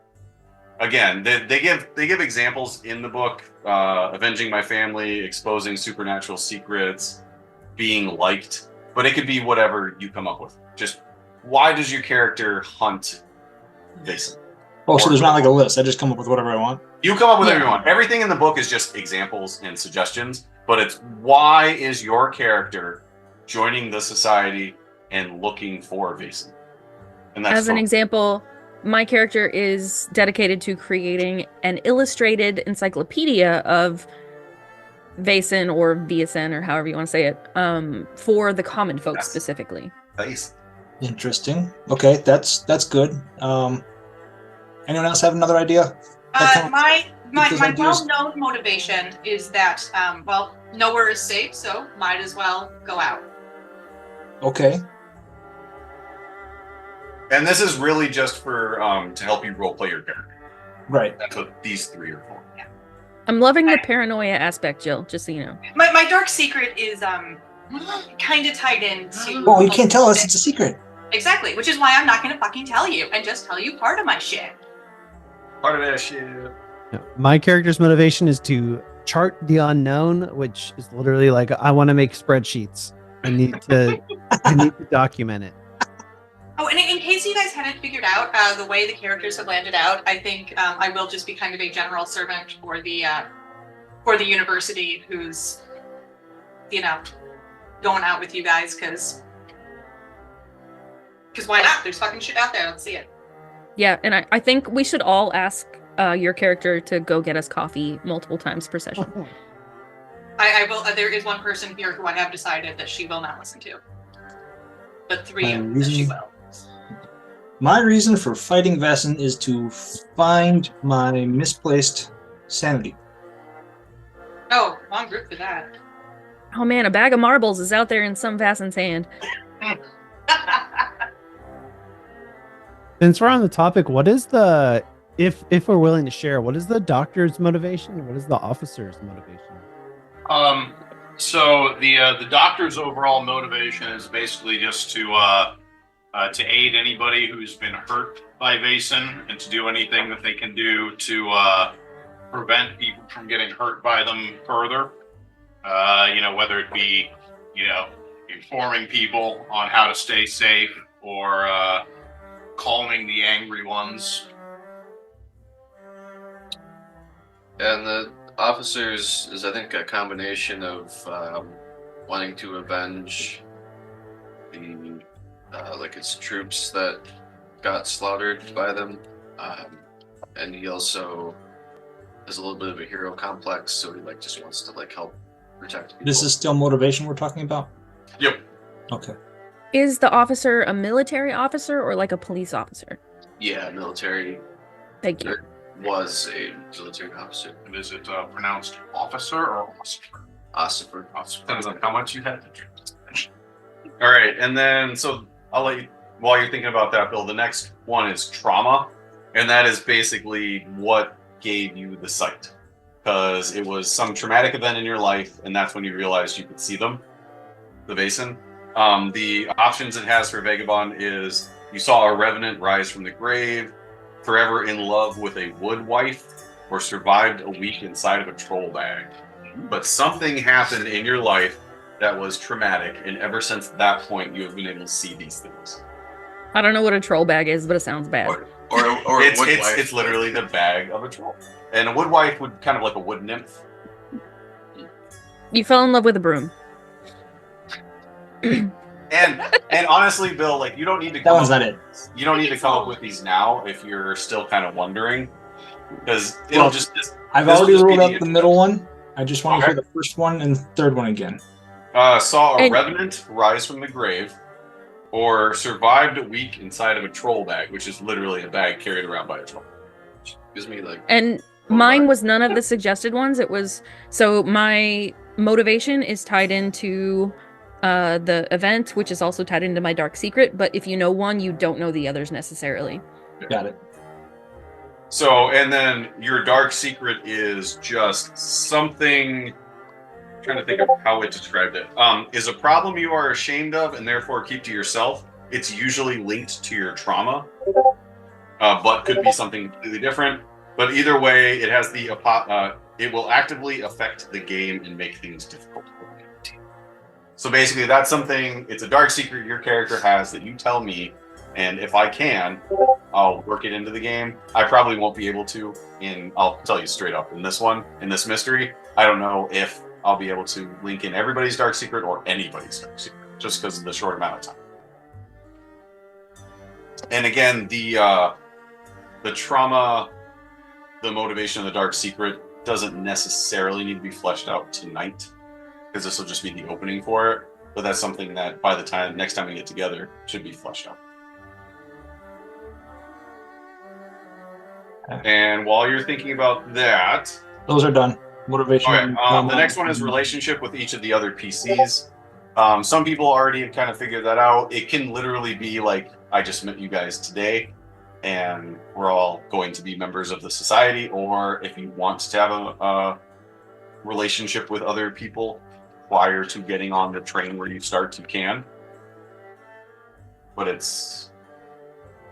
Speaker 1: Again, they give examples in the book: avenging my family, exposing supernatural secrets, being liked. But it could be whatever you come up with. Just why does your character hunt Vaesen?
Speaker 5: Oh, so there's not like a list. I just come up with whatever I want.
Speaker 1: You come up with
Speaker 3: Yeah.
Speaker 1: everyone. Everything in the book is just examples and suggestions, but it's why is your character joining the society and looking for Vaesen? And that's
Speaker 3: As an
Speaker 1: fun.
Speaker 3: example, my character is dedicated to creating an illustrated encyclopedia of Vaesen or Vaesen or however you want to say it, for the common folks
Speaker 1: Yes.
Speaker 3: specifically.
Speaker 1: Vaesen.
Speaker 5: Interesting. Okay, that's good. Anyone else have another idea?
Speaker 6: My
Speaker 5: Because ideas-
Speaker 6: well-known motivation is that nowhere is safe, so might as well go out.
Speaker 5: Okay.
Speaker 1: And this is really just for to help you roleplay your character.
Speaker 5: Right.
Speaker 1: That's what these three are for.
Speaker 3: I'm loving the paranoia aspect, Jill, just so you know.
Speaker 6: My dark secret is kind of tied into.
Speaker 5: Well, you can't tell us. It's a secret.
Speaker 6: Exactly, which is why I'm not gonna fucking tell you and just tell you part of my shit.
Speaker 1: Part of that shit.
Speaker 4: My character's motivation is to chart the unknown, which is literally like I want to make spreadsheets. I need to document it.
Speaker 6: Oh, and in case you guys hadn't figured out the way the characters have landed out, I think I will just be kind of a general servant for the university who's, going out with you guys because why not? There's fucking shit out there. Let's see it.
Speaker 3: Yeah, and I think we should all ask your character to go get us coffee multiple times per session.
Speaker 6: I will. There is one person here who I have decided that she will not listen to, but three of them that she will.
Speaker 5: My reason for fighting Vaesen is to find my misplaced sanity.
Speaker 6: Oh, wrong group for that.
Speaker 3: Oh man, a bag of marbles is out there in some Vasen's hand.
Speaker 4: Since we're on the topic, what is the if we're willing to share, what is the doctor's motivation? What is the officer's motivation?
Speaker 2: So the doctor's overall motivation is basically just to aid anybody who's been hurt by Vaesen and to do anything that they can do to prevent people from getting hurt by them further. Whether it be, informing people on how to stay safe or calming the angry ones.
Speaker 7: And the officers is, I think, a combination of wanting to avenge the his troops that got slaughtered by them, and he also has a little bit of a hero complex, so he just wants to help protect people.
Speaker 5: This is still motivation we're talking about?
Speaker 1: Yep.
Speaker 5: Okay.
Speaker 3: Is the officer a military officer or like a police officer?
Speaker 7: Yeah, military.
Speaker 3: Thank you.
Speaker 7: There was a military officer.
Speaker 2: And is it pronounced officer or officer?
Speaker 7: Ossifer.
Speaker 1: Depends on how much you had to drink. All right, and then so I'll let you while you're thinking about that, Bill, the next one is trauma, and that is basically what gave you the sight, because it was some traumatic event in your life, and that's when you realized you could see them. The Vaesen. The options it has for Vagabond is you saw a revenant rise from the grave, forever in love with a wood wife, or survived a week inside of a troll bag. But something happened in your life that was traumatic, and ever since that point, you have been able to see these things.
Speaker 3: I don't know what a troll bag is, but it sounds bad.
Speaker 7: Or
Speaker 1: It's literally the bag of a troll. And a wood wife would kind of like a wood nymph.
Speaker 3: You fell in love with a broom.
Speaker 1: And honestly, Bill, like you don't need to.
Speaker 5: That one's not it.
Speaker 1: You don't need to come up with these now if you're still kind of wondering, because it'll
Speaker 5: Well,
Speaker 1: just.
Speaker 5: I've
Speaker 1: this will
Speaker 5: already
Speaker 1: just be
Speaker 5: ruled
Speaker 1: the
Speaker 5: out the middle one. I just want to
Speaker 1: Okay.
Speaker 5: hear the first one and third one again.
Speaker 1: Saw a
Speaker 3: And-
Speaker 1: revenant rise from the grave, or survived a week inside of a troll bag, which is literally a bag carried around by a troll.
Speaker 7: Gives me like
Speaker 3: And mine was none of the suggested ones. It was so my motivation is tied into the event, which is also tied into my dark secret. But if you know one, you don't know the others necessarily.
Speaker 5: Got it.
Speaker 1: So, and then your dark secret is just something. I'm trying to think of how it described it. Is a problem you are ashamed of and therefore keep to yourself. It's usually linked to your trauma, but could be something completely different. But either way, it has the it will actively affect the game and make things difficult. So basically, that's something. It's a dark secret your character has that you tell me, and if I can, I'll work it into the game. I probably won't be able to, and I'll tell you straight up in this one, in this mystery, I don't know if I'll be able to link in everybody's dark secret or anybody's dark secret, just because of the short amount of time. And again, the trauma, the motivation of the dark secret doesn't necessarily need to be fleshed out tonight, because this will just be the opening for it. But that's something that by the time next time we get together should be fleshed out. And while you're thinking about that,
Speaker 5: Those are done. Motivation.
Speaker 1: okay, the next one is relationship with each of the other PCs. Some people already have kind of figured that out. It can literally be like, I just met you guys today, and we're all going to be members of the society. Or if you want to have a relationship with other people prior to getting on the train where you start, you can. But this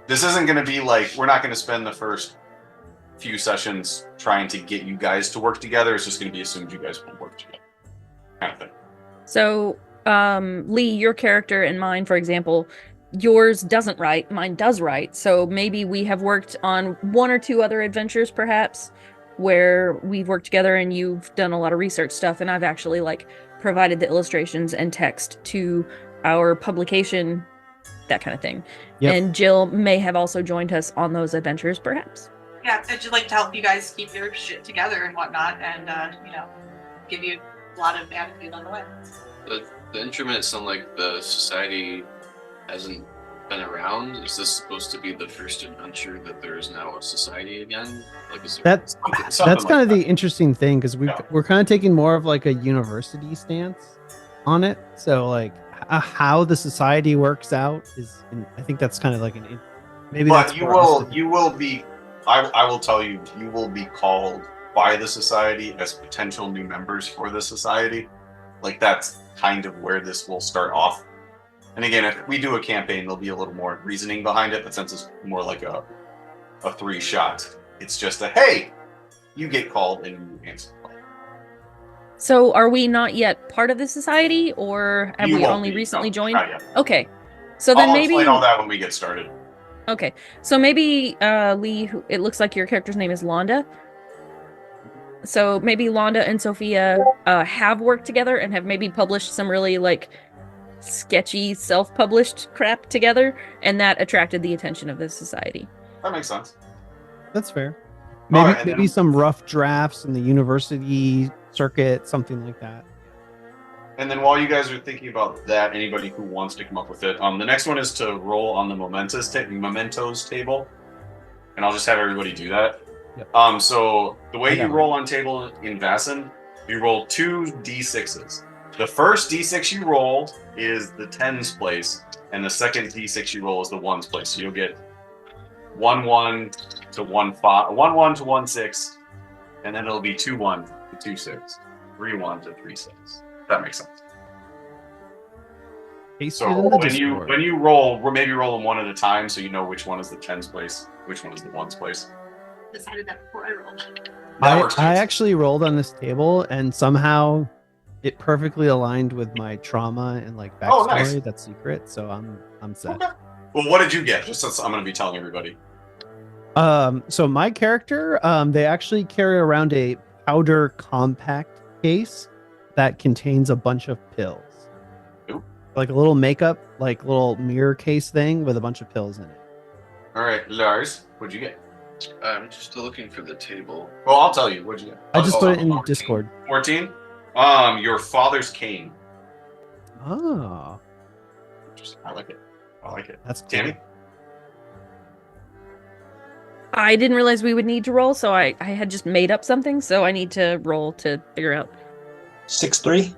Speaker 1: isn't going to be like, we're not going to spend the first few sessions trying to get you guys to work together. It's just going to be assumed you guys will work together, kind of thing.
Speaker 3: So, Lee, your character and mine, for example, yours doesn't write, mine does write. So maybe we have worked on one or two other adventures, perhaps, where we've worked together and you've done a lot of research stuff, and I've actually like provided the illustrations and text to our publication, that kind of thing.
Speaker 4: Yep.
Speaker 3: And Jill may have also joined us on those adventures, perhaps.
Speaker 6: Yeah, I'd just like to help you guys keep your shit together and whatnot, and give you a lot of attitude on the way.
Speaker 7: the instrument sound like the society hasn't been around. Is this supposed to be the first adventure that there is now a society again? Like, is there
Speaker 4: That's
Speaker 1: Something
Speaker 4: kind of
Speaker 1: like
Speaker 4: the interesting thing, because we're kind of taking more of like a university stance on it. So like how the society works out is, I think that's kind of like maybe.
Speaker 1: But
Speaker 4: that's
Speaker 1: you
Speaker 4: for us
Speaker 1: will,
Speaker 4: to-
Speaker 1: you will be. I will tell you, you will be called by the society as potential new members for the society. Like, that's kind of where this will start off. And again, if we do a campaign, there'll be a little more reasoning behind it. But since it's more like a 3-shot, it's just a hey, you get called and you answer.
Speaker 3: So are we not yet part of the society, or have
Speaker 1: You
Speaker 3: we
Speaker 1: won't
Speaker 3: only
Speaker 1: be,
Speaker 3: recently
Speaker 1: no,
Speaker 3: joined?
Speaker 1: not yet.
Speaker 3: Okay. So then
Speaker 1: I'll
Speaker 3: maybe
Speaker 1: explain all that when we get started.
Speaker 3: Okay. So maybe Lee, it looks like your character's name is Londa. So maybe Londa and Sophia have worked together and have maybe published some really like sketchy self-published crap together, and that attracted the attention of the society.
Speaker 1: That makes sense.
Speaker 4: That's fair.
Speaker 1: All
Speaker 4: Maybe
Speaker 1: right, and
Speaker 4: maybe
Speaker 1: then-
Speaker 4: some rough drafts in the university circuit, something like that.
Speaker 1: And then while you guys are thinking about that, anybody who wants to come up with it, the next one is to roll on the mementos table, and I'll just have everybody do that.
Speaker 4: Yep.
Speaker 1: So the way
Speaker 4: I
Speaker 1: you
Speaker 4: got
Speaker 1: roll on table in Vaesen, you roll 2 d6s. The first d6 you roll is the tens place, and the second d6 you roll is the ones place. So you'll get 1-1 to 1-5, 1-1 to 1-6, and then it'll be 2-1 to 2-6, 3-1 to 3-6. That makes sense.
Speaker 4: Pasted
Speaker 1: So
Speaker 4: in the
Speaker 1: when
Speaker 4: Discord.
Speaker 1: you roll, we'll maybe roll them one at a time, so you know which one is the tens place, which one is the ones place.
Speaker 6: Decided that before I rolled.
Speaker 1: That works too.
Speaker 4: I actually rolled on this table, and somehow it perfectly aligned with my trauma and like backstory.
Speaker 1: Oh, nice.
Speaker 4: That's secret, so I'm set.
Speaker 1: Okay. Well, what did you get? Just since I'm going to be telling everybody.
Speaker 4: So my character, they actually carry around a powder compact case that contains a bunch of pills.
Speaker 1: Ooh.
Speaker 4: Like a little makeup, like little mirror case thing with a bunch of pills in it.
Speaker 1: All right, Lars, what'd you get?
Speaker 7: I'm just still looking for the table.
Speaker 1: Well, I'll tell you. What'd you get?
Speaker 4: I just put it in
Speaker 1: 14.
Speaker 4: Discord.
Speaker 1: 14. Your father's cane.
Speaker 4: Oh,
Speaker 1: I like it. I like it.
Speaker 4: that's cool.
Speaker 1: Tammy?
Speaker 3: I didn't realize we would need to roll, so I had just made up something, so I need to roll to figure out.
Speaker 5: 6-3.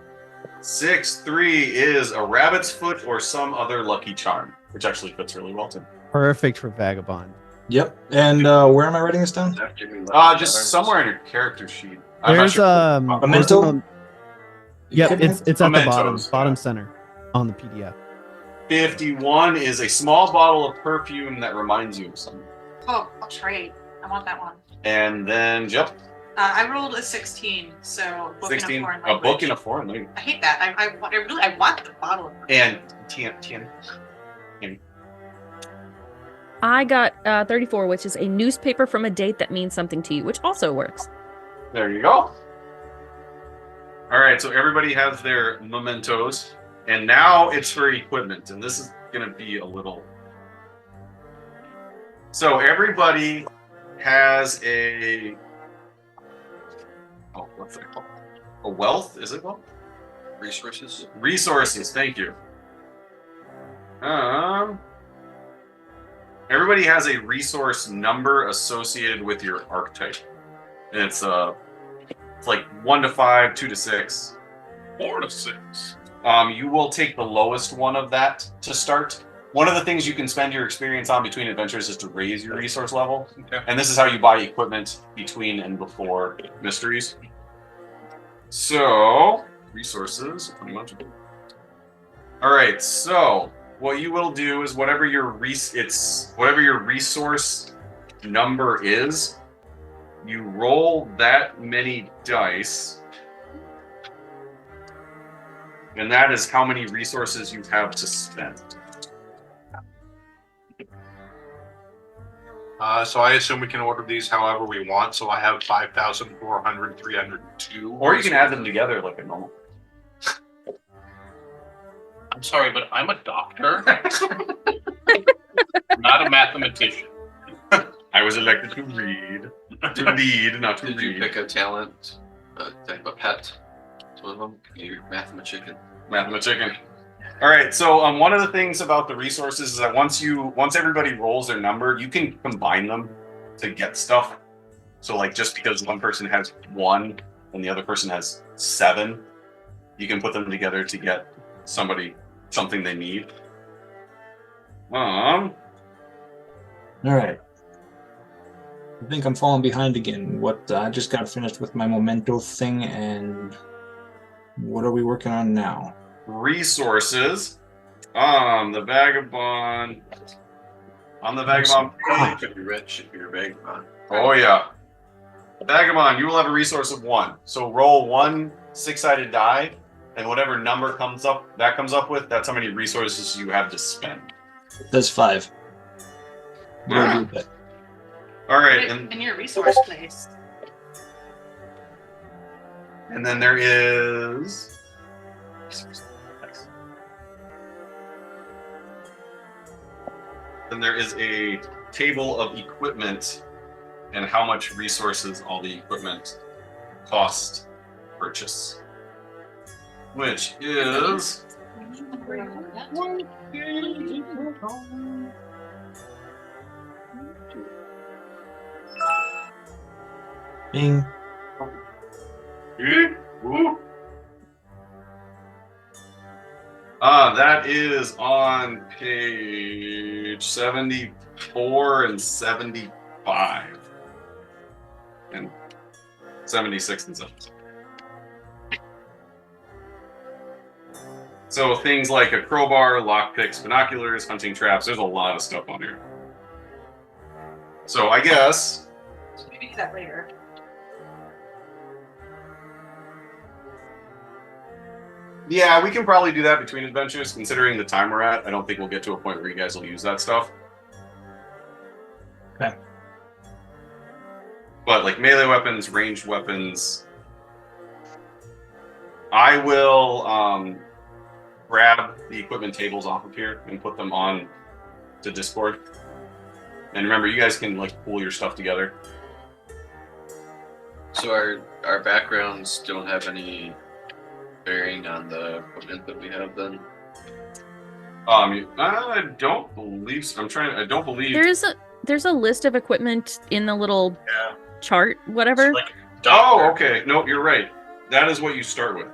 Speaker 1: 6-3 is a rabbit's foot or some other lucky charm, which actually fits really well too.
Speaker 4: Perfect for Vagabond.
Speaker 5: Yep. And where am I writing this down?
Speaker 7: After me, lucky
Speaker 1: Just
Speaker 7: charms.
Speaker 1: somewhere in your character sheet. I'm not
Speaker 4: There's
Speaker 1: sure.
Speaker 4: there's
Speaker 5: Memento?
Speaker 4: Yep, it's at the
Speaker 1: Mementos,
Speaker 4: bottom
Speaker 1: yeah.
Speaker 4: center on the PDF.
Speaker 1: 51 is a small bottle of perfume that reminds you of something.
Speaker 6: Oh, I'll trade. I want that one.
Speaker 1: And then, yep,
Speaker 6: I rolled a 16, so book
Speaker 1: 16.
Speaker 6: in a foreign
Speaker 1: A
Speaker 6: language.
Speaker 1: book in a foreign language.
Speaker 6: I hate that. I want the bottle.
Speaker 1: And Tian.
Speaker 3: I got 34, which is a newspaper from a date that means something to you, which also works.
Speaker 1: There you go. All right, so everybody has their mementos, and now it's for equipment, and this is going to be a little. So everybody has a. Oh, what's that called? A wealth? Is it wealth?
Speaker 7: Resources.
Speaker 1: Resources. Thank you. Everybody has a resource number associated with your archetype. And it's like 1 to 5, 2 to 6.
Speaker 2: 4 to 6.
Speaker 1: You will take the lowest one of that to start. One of the things you can spend your experience on between adventures is to raise your resource level.
Speaker 2: Okay.
Speaker 1: And this is how you buy equipment between and before mysteries. So, resources, pretty much. All right, so what you will do is whatever your resource number is, you roll that many dice, and that is how many resources you have to spend.
Speaker 2: So I assume we can order these however we want. So I have 5,400, 302.
Speaker 1: Or you can add them together like a normal.
Speaker 2: I'm sorry, but I'm a doctor, not a mathematician.
Speaker 1: I was elected to read, to lead, not to
Speaker 7: Did you
Speaker 1: read.
Speaker 7: pick a talent? Type of pet? It's one of them. Your mathematician.
Speaker 1: Mathematician. All right. So one of the things about the resources is that once everybody rolls their number, you can combine them to get stuff. So like just because one person has 1 and the other person has 7, you can put them together to get something they need.
Speaker 5: All right. I think I'm falling behind again. What I just got finished with my memento thing, and what are we working on now?
Speaker 1: Resources. The vagabond. On the vagabond.
Speaker 7: You could be rich if you're a vagabond.
Speaker 1: Oh yeah. Vagabond, you will have a resource of 1. So roll 1 6-sided die, and whatever number comes up with, that's how many resources you have to spend.
Speaker 5: That's 5. What do I do with that?
Speaker 1: All right,
Speaker 6: In your resource place.
Speaker 1: and then there is. Then there is a table of equipment and how much resources all the equipment cost purchase, which is
Speaker 5: Bing.
Speaker 1: That is on page 74 and 75. And 76 and 77. So things like a crowbar, lockpicks, binoculars, hunting traps, there's a lot of stuff on here. So I guess...
Speaker 6: Maybe do that later.
Speaker 1: Yeah, we can probably do that between adventures, considering the time we're at. I don't think we'll get to a point where you guys will use that stuff.
Speaker 5: Okay.
Speaker 1: But like melee weapons, ranged weapons, I will grab the equipment tables off of here and put them on to Discord. And remember, you guys can like pull your stuff together.
Speaker 7: So our backgrounds don't have any bearing on the equipment that we have then?
Speaker 1: I don't believe so. I don't believe
Speaker 3: There's a list of equipment in the little chart, whatever.
Speaker 2: Like
Speaker 1: Oh, okay. No, you're right. That is what you start with.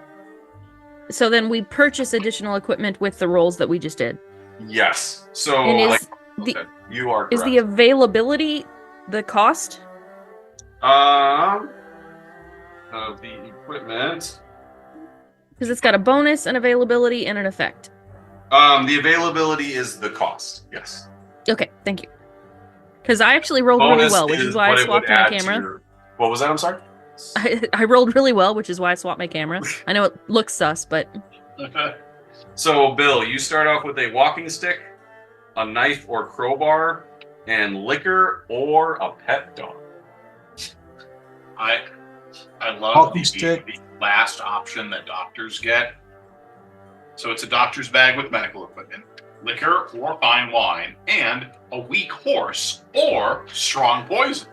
Speaker 3: So then we purchase additional equipment with the rolls that we just did.
Speaker 1: Yes. So
Speaker 3: And is
Speaker 1: like,
Speaker 3: the
Speaker 1: you are
Speaker 3: is
Speaker 1: correct.
Speaker 3: the availability the cost?
Speaker 1: Of the equipment.
Speaker 3: Because it's got a bonus, an availability, and an effect.
Speaker 1: The availability is the cost. Yes.
Speaker 3: Okay, thank you. Because I actually rolled really
Speaker 1: Bonus
Speaker 3: well, which is why
Speaker 1: what
Speaker 3: I
Speaker 1: it would
Speaker 3: swapped my
Speaker 1: add to
Speaker 3: camera.
Speaker 1: your- What was that? I'm sorry.
Speaker 3: I rolled really well, which is why I swapped my camera. I know it looks sus, but
Speaker 1: So, Bill, you start off with a walking stick, a knife or crowbar, and liquor or a pet dog.
Speaker 2: I love
Speaker 5: Walking
Speaker 2: the
Speaker 5: stick.
Speaker 2: last option that doctors get. So it's a doctor's bag with medical equipment, liquor or fine wine, and a weak horse or strong poison.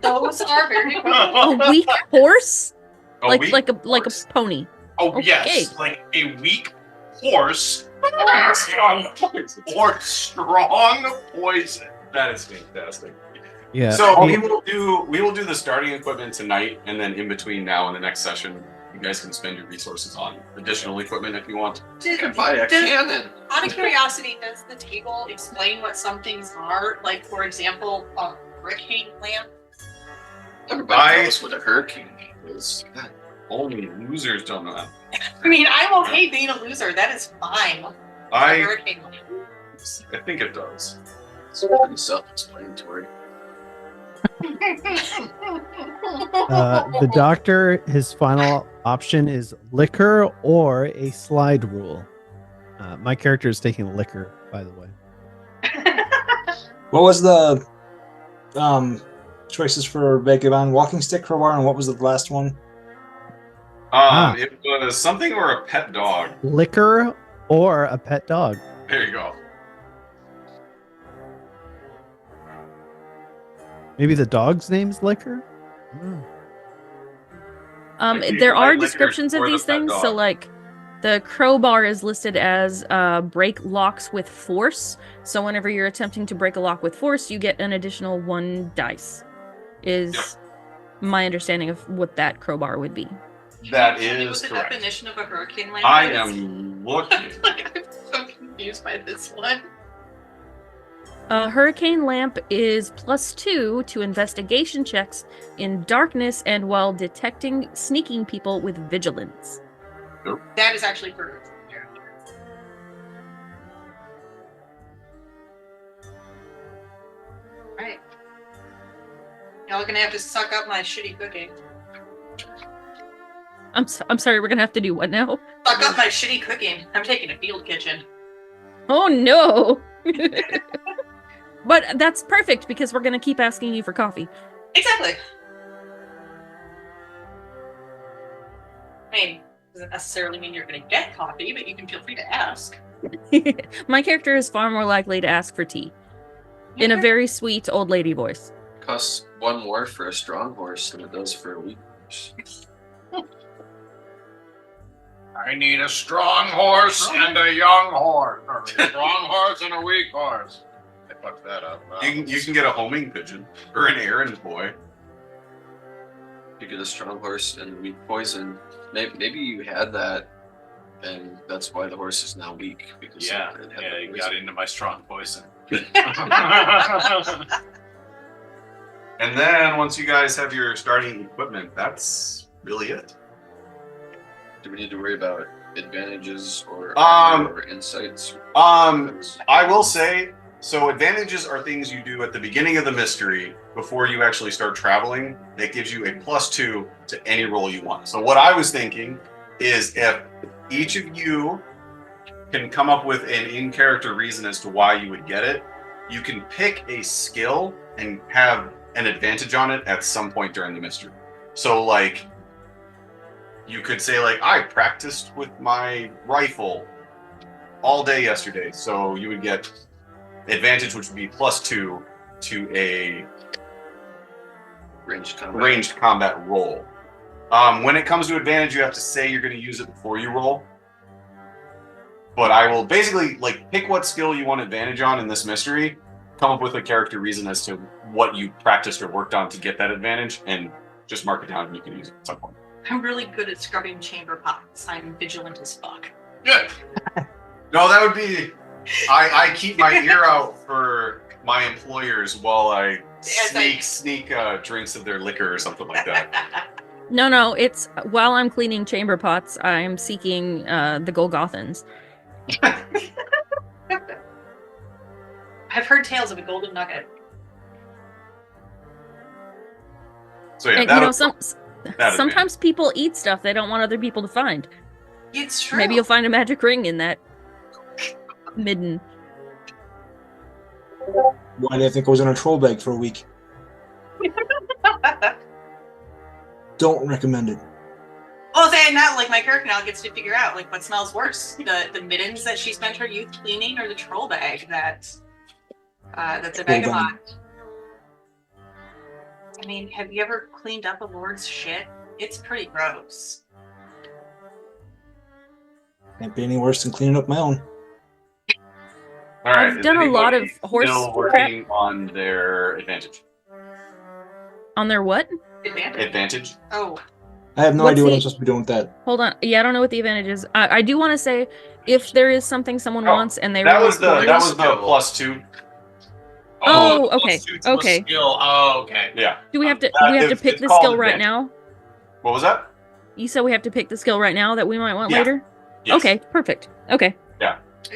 Speaker 6: Those are very cool.
Speaker 3: a weak horse,
Speaker 1: A
Speaker 3: like
Speaker 1: weak
Speaker 3: a
Speaker 1: horse.
Speaker 3: pony.
Speaker 2: Oh
Speaker 3: Okay.
Speaker 2: yes, like a weak horse
Speaker 1: Strong poison.
Speaker 2: or strong poison.
Speaker 1: That is fantastic.
Speaker 4: Yeah.
Speaker 1: So
Speaker 4: I
Speaker 1: we
Speaker 4: mean,
Speaker 1: will do the starting equipment tonight, and then in between now and the next session, you guys can spend your resources on additional equipment if you want.
Speaker 7: You can buy a cannon.
Speaker 6: Out of curiosity, does the table explain what some things are? Like, for example, a hurricane lamp?
Speaker 7: Everybody knows what a hurricane is.
Speaker 1: Only losers don't know that.
Speaker 6: I mean, I'm okay being a loser. That is fine. A
Speaker 1: I
Speaker 6: hurricane lamp.
Speaker 1: think it does.
Speaker 7: It's pretty self-explanatory.
Speaker 4: the doctor, his final option is liquor or a slide rule. My character is taking liquor, by the way.
Speaker 5: What was the choices for Vagabond? Walking stick, crowbar, and what was the last one?
Speaker 1: It was something or a pet dog.
Speaker 4: Liquor or a pet dog.
Speaker 1: There you go.
Speaker 4: Maybe the dog's name's liquor?
Speaker 1: Like you
Speaker 3: There
Speaker 1: can buy
Speaker 3: are
Speaker 1: liquor
Speaker 3: descriptions of
Speaker 1: or the
Speaker 3: these
Speaker 1: pet
Speaker 3: things. So
Speaker 1: dog.
Speaker 3: like the crowbar is listed as break locks with force. So whenever you're attempting to break a lock with force, you get an additional 1 dice. Is my understanding of what that crowbar would be.
Speaker 1: That
Speaker 6: Can you tell me
Speaker 1: is
Speaker 6: what the
Speaker 1: correct.
Speaker 6: definition of a hurricane lamp
Speaker 1: I
Speaker 6: is?
Speaker 1: am looking.
Speaker 6: Like, I'm so confused by this one.
Speaker 3: A hurricane lamp is +2 to investigation checks in darkness and while detecting sneaking people with vigilance.
Speaker 6: That is actually for characters. Right. Y'all gonna have to suck up my shitty cooking.
Speaker 3: I'm sorry, we're gonna have to do what now?
Speaker 6: Suck up my shitty cooking. I'm taking a field kitchen.
Speaker 3: Oh no! But that's perfect because we're gonna keep asking you for coffee.
Speaker 6: Exactly. I mean, doesn't necessarily mean you're gonna get coffee, but you can feel free to ask.
Speaker 3: My character is far more likely to ask for tea in a very sweet old lady voice.
Speaker 7: Costs 1 more for a strong horse than it does for a weak horse.
Speaker 2: I need a strong horse and a young horse. Or a strong horse and a weak horse. I fucked that up.
Speaker 1: You can get a homing pigeon or an errand boy.
Speaker 7: You get a strong horse and weak poison. Maybe you had that And that's why the horse is now weak. Because
Speaker 2: Yeah,
Speaker 7: it had
Speaker 2: yeah,
Speaker 7: the
Speaker 2: you
Speaker 7: poison.
Speaker 2: got into my strong poison.
Speaker 1: And then once you guys have your starting equipment, that's really it.
Speaker 7: Do we need to worry about advantages or insights?
Speaker 1: I will say, so advantages are things you do at the beginning of the mystery before you actually start traveling. That gives you a +2 to any roll you want. So what I was thinking is if each of you can come up with an in-character reason as to why you would get it, you can pick a skill and have an advantage on it at some point during the mystery. So like, you could say like, I practiced with my rifle all day yesterday. So you would get advantage, which would be +2 to a ranged combat roll. When it comes to advantage, you have to say you're going to use it before you roll. But I will basically like pick what skill you want advantage on in this mystery, come up with a character reason as to what you practiced or worked on to get that advantage, and just mark it down and you can use it at some point.
Speaker 6: I'm really good at scrubbing chamber pots. I'm vigilant as fuck.
Speaker 2: Good.
Speaker 1: No, that would be. I keep my ear out for my employers while I sneak drinks of their liquor or something like that.
Speaker 3: No, it's while I'm cleaning chamber pots, I'm seeking the Golgothans.
Speaker 6: I've heard tales of a golden nugget.
Speaker 1: So yeah,
Speaker 3: And, you know, sometimes people eat stuff they don't want other people to find.
Speaker 6: It's true.
Speaker 3: Maybe you'll find a magic ring in that midden.
Speaker 5: Why do you think I was in a troll bag for a week? Don't recommend it.
Speaker 6: Oh, then now, like, my character now gets to figure out, like, what smells worse: the middens that she spent her youth cleaning, or the troll bag that's a vagabond. I mean, have you ever cleaned up a lord's shit? It's pretty gross.
Speaker 5: Can't be any worse than cleaning up my own.
Speaker 1: All right,
Speaker 3: I've done a lot of horse
Speaker 1: still working on their advantage.
Speaker 3: On their what?
Speaker 1: Advantage.
Speaker 6: Oh.
Speaker 5: I have no idea what I'm supposed to be doing with that.
Speaker 3: Hold on. Yeah, I don't know what the advantage is. I do want to say, if there is something someone wants and they
Speaker 1: that
Speaker 3: really
Speaker 1: was the +2.
Speaker 3: Oh, okay.
Speaker 2: +2 to a
Speaker 3: Okay.
Speaker 2: skill. Oh, okay.
Speaker 1: Yeah.
Speaker 3: Do we have to
Speaker 1: it's
Speaker 3: pick the
Speaker 1: called
Speaker 3: skill right
Speaker 1: advantage.
Speaker 3: now?
Speaker 1: What was that?
Speaker 3: You said we have to pick the skill right now that we might want
Speaker 1: Yeah.
Speaker 3: later?
Speaker 1: Yes.
Speaker 3: Okay, perfect. Okay.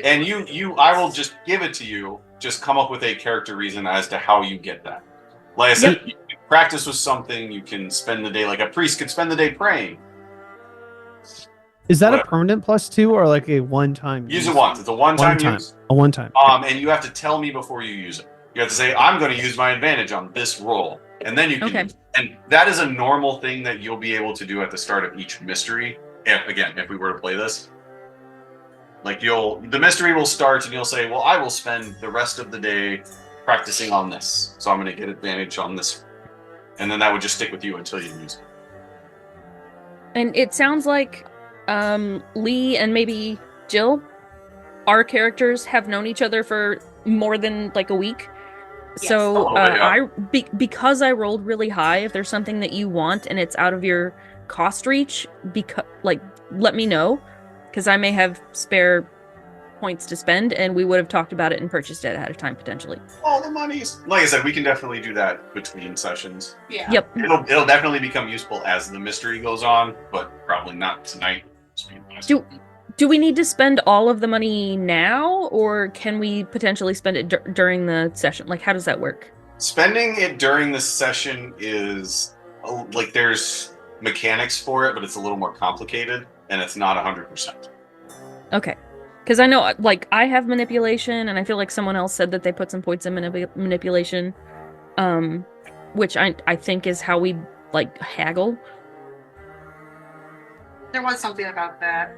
Speaker 1: And I will just give it to you. Just come up with a character reason as to how you get that. Like I said, you can practice with something. You can spend the day, like a priest could spend the day praying.
Speaker 4: Is that
Speaker 1: Whatever.
Speaker 4: a permanent +2 or like a one-time?
Speaker 1: Use it once. It's a one-time use.
Speaker 4: A one-time.
Speaker 1: And you have to tell me before you use it. You have to say, I'm going to use my advantage on this roll. And then you can
Speaker 3: Okay.
Speaker 1: use it. And that is a normal thing that you'll be able to do at the start of each mystery. If we were to play this. Like the mystery will start and you'll say, well, I will spend the rest of the day practicing on this. So I'm going to get advantage on this. And then that would just stick with you until you use it.
Speaker 3: And it sounds like Lee and maybe Jill, our characters have known each other for more than like a week.
Speaker 6: Yes.
Speaker 3: So
Speaker 1: Yeah.
Speaker 3: because I rolled really high, if there's something that you want and it's out of your cost reach, let me know, because I may have spare points to spend, and we would have talked about it and purchased it ahead of time potentially.
Speaker 1: All the monies. Like I said, we can definitely do that between sessions.
Speaker 6: Yeah.
Speaker 3: Yep.
Speaker 1: It'll definitely become useful as the mystery goes on, but probably not tonight.
Speaker 3: Do we need to spend all of the money now, or can we potentially spend it during the session? Like, how does that work?
Speaker 1: Spending it during the session is like there's mechanics for it, but it's a little more complicated, and it's not 100%.
Speaker 3: Okay. Because I know, like, I have manipulation, and I feel like someone else said that they put some points in manipulation, which I think is how we, like, haggle.
Speaker 6: There was something about that.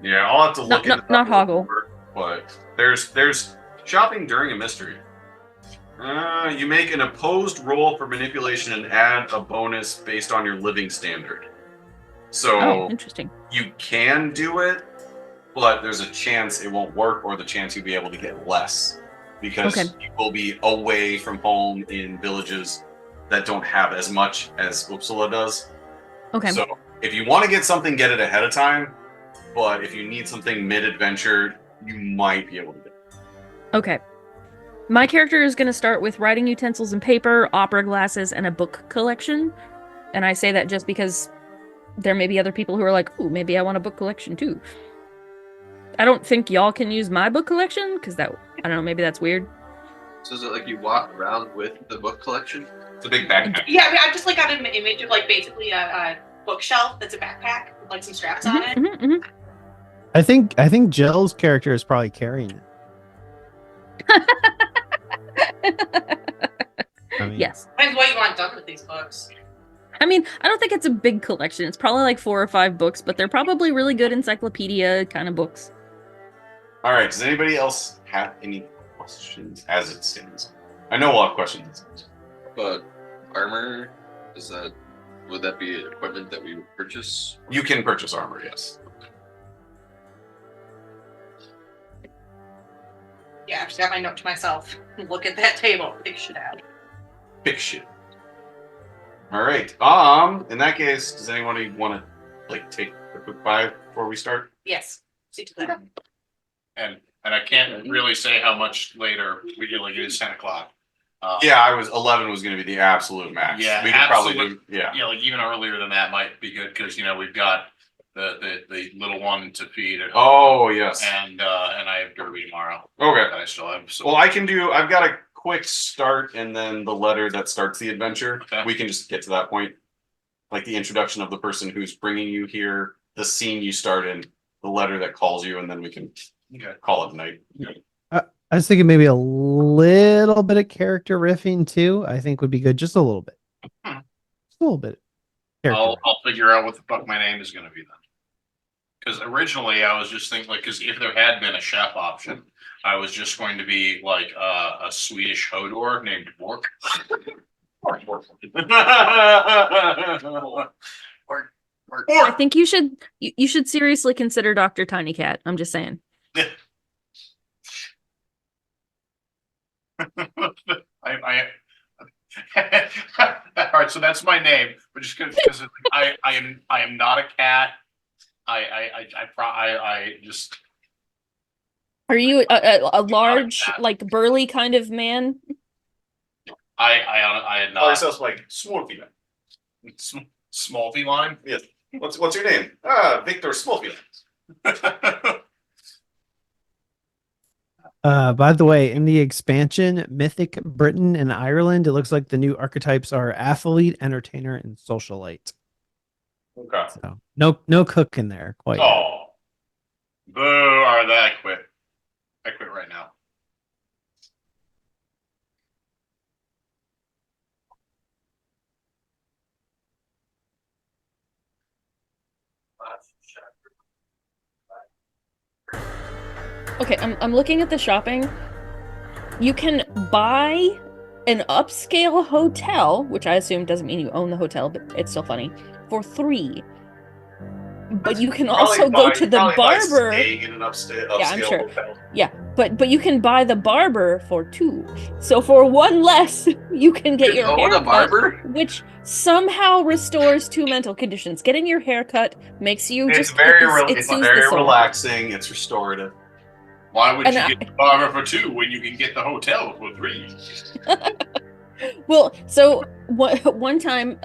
Speaker 1: Yeah, I'll have to look into that
Speaker 3: not
Speaker 1: a little
Speaker 3: hoggle.
Speaker 1: more, but there's shopping during a mystery. You make an opposed roll for manipulation and add a bonus based on your living standard. So
Speaker 3: Oh, interesting.
Speaker 1: you can do it, but there's a chance it won't work, or the chance you'll be able to get less because
Speaker 3: Okay.
Speaker 1: you will be away from home in villages that don't have as much as Uppsala does.
Speaker 3: Okay.
Speaker 1: So If you want to get something, get it ahead of time. But if you need something mid-adventure, you might be able to get it.
Speaker 3: Okay. My character is going to start with writing utensils and paper, opera glasses, and a book collection. And I say that just because there may be other people who are like, ooh, maybe I want a book collection too. I don't think y'all can use my book collection, because I don't know, maybe that's weird.
Speaker 7: So is it like you walk around with the book collection?
Speaker 1: It's a big backpack.
Speaker 6: Yeah, I mean, I've just like got an image of like basically a bookshelf that's a backpack with like some straps on it.
Speaker 3: Mhm.
Speaker 4: I think Jill's character is probably carrying it. I mean,
Speaker 3: Yes.
Speaker 6: Depends what you want done with these books.
Speaker 3: I mean, I don't think it's a big collection. It's probably like 4 or 5 books, but they're probably really good encyclopedia kind of books.
Speaker 1: All right. Does anybody else have any questions as it stands? I know we'll have questions.
Speaker 7: But armor, would that be equipment that we would purchase?
Speaker 1: You can purchase armor, yes.
Speaker 6: Yeah, I've just got my note to myself. Look at that table. Big shit out.
Speaker 1: Pick shit. All right. In that case, does anybody want to like take a quick 5 before we start?
Speaker 6: Yes. See to that.
Speaker 2: And I can't really say how much later we get. Like it is 10 o'clock.
Speaker 1: Yeah, 11 was going to be the absolute max.
Speaker 2: Yeah,
Speaker 1: we could probably do. Yeah.
Speaker 2: Yeah, like even earlier than that might be good because we've got the little one to feed at home.
Speaker 1: Oh yes.
Speaker 2: And I have derby tomorrow.
Speaker 1: Okay.
Speaker 2: That I still have. So.
Speaker 1: Well, I can do. I've got a quick start and then the letter that starts the adventure.
Speaker 2: Okay.
Speaker 1: We can just get to that point, like the introduction of the person who's bringing you here, the scene you start in, the letter that calls you, and then we can call it night.
Speaker 4: I was thinking maybe a little bit of character riffing too. I think would be good, just a little bit. Just a little bit.
Speaker 2: I'll figure out what the fuck my name is going to be then. Because originally I was just thinking, like, because if there had been a chef option, I was just going to be like a Swedish Hodor named Bork.
Speaker 3: I think you should seriously consider Dr. Tiny Cat. I'm just saying.
Speaker 2: All right, so that's my name, but just because I am not a cat. I just.
Speaker 3: Are you a large, like burly kind of man?
Speaker 2: I had
Speaker 1: Call
Speaker 2: not.
Speaker 1: yourself like Small Feline.
Speaker 2: Small feline.
Speaker 1: Yes. What's your name? Victor Small Feline.
Speaker 4: By the way, in the expansion, Mythic Britain and Ireland, it looks like the new archetypes are athlete, entertainer, and socialite.
Speaker 1: Okay.
Speaker 4: So no cook in there quite yet.
Speaker 2: Oh, boo! Or that I quit. I quit right now.
Speaker 3: Okay, I'm looking at the shopping. You can buy an upscale hotel, which I assume doesn't mean you own the hotel, but it's still funny, for 3. But you can also go to the barber.
Speaker 1: In an upscale
Speaker 3: I'm sure.
Speaker 1: hotel.
Speaker 3: Yeah, but you can buy the barber for 2. So for 1 less, you can get your hair
Speaker 7: a barber?
Speaker 3: which somehow restores 2 mental conditions. Getting your hair cut makes you
Speaker 1: It's
Speaker 3: just
Speaker 1: very
Speaker 3: it soothes
Speaker 1: very
Speaker 3: the soul.
Speaker 1: relaxing. It's restorative.
Speaker 2: Why would
Speaker 3: And
Speaker 2: you get the barber for 2 when you can get the hotel for 3?
Speaker 3: Well, so one time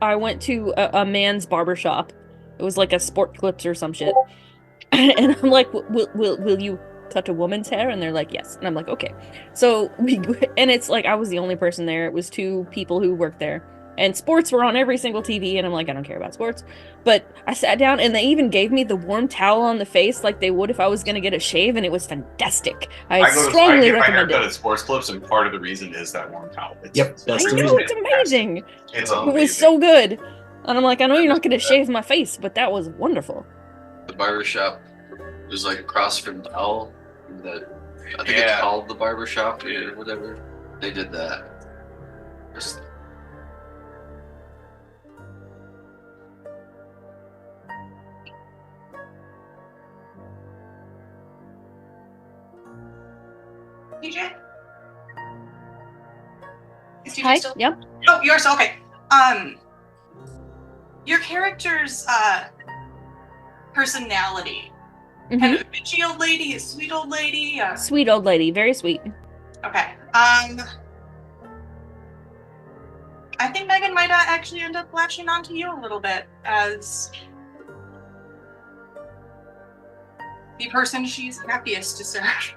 Speaker 3: I went to a man's barber shop. It was like a Sport Clips or some shit. And I'm like, will you cut a woman's hair? And they're like, yes. And I'm like, okay. So and it's like I was the only person there. It was 2 people who worked there. And sports were on every single TV, and I'm like, I don't care about sports. But I sat down, and they even gave me the warm towel on the face like they would if I was going to get a shave, and it was fantastic. I strongly
Speaker 1: get my
Speaker 3: recommend
Speaker 1: haircut
Speaker 3: it.
Speaker 1: at Sports Clips, and part of the reason is that warm towel.
Speaker 5: Yep, that's
Speaker 3: I
Speaker 5: the
Speaker 3: know,
Speaker 5: reason.
Speaker 3: it's amazing.
Speaker 1: It's
Speaker 3: It
Speaker 1: amazing.
Speaker 3: was so good. And I'm like, I know you're not going to shave my face, but that was wonderful.
Speaker 7: The barbershop was like across from Dell. That I think
Speaker 2: Yeah.
Speaker 7: it's called the barbershop or whatever. They did that. Just-
Speaker 6: TJ? Is TJ
Speaker 3: Hi.
Speaker 6: still?
Speaker 3: Yep.
Speaker 6: Oh, you're still okay. your character's personality.
Speaker 3: Mhm.
Speaker 6: Kind of a bitchy old lady, a sweet old lady.
Speaker 3: Sweet old lady, very sweet.
Speaker 6: Okay. I think Megan might actually end up latching onto you a little bit as the person she's happiest to serve.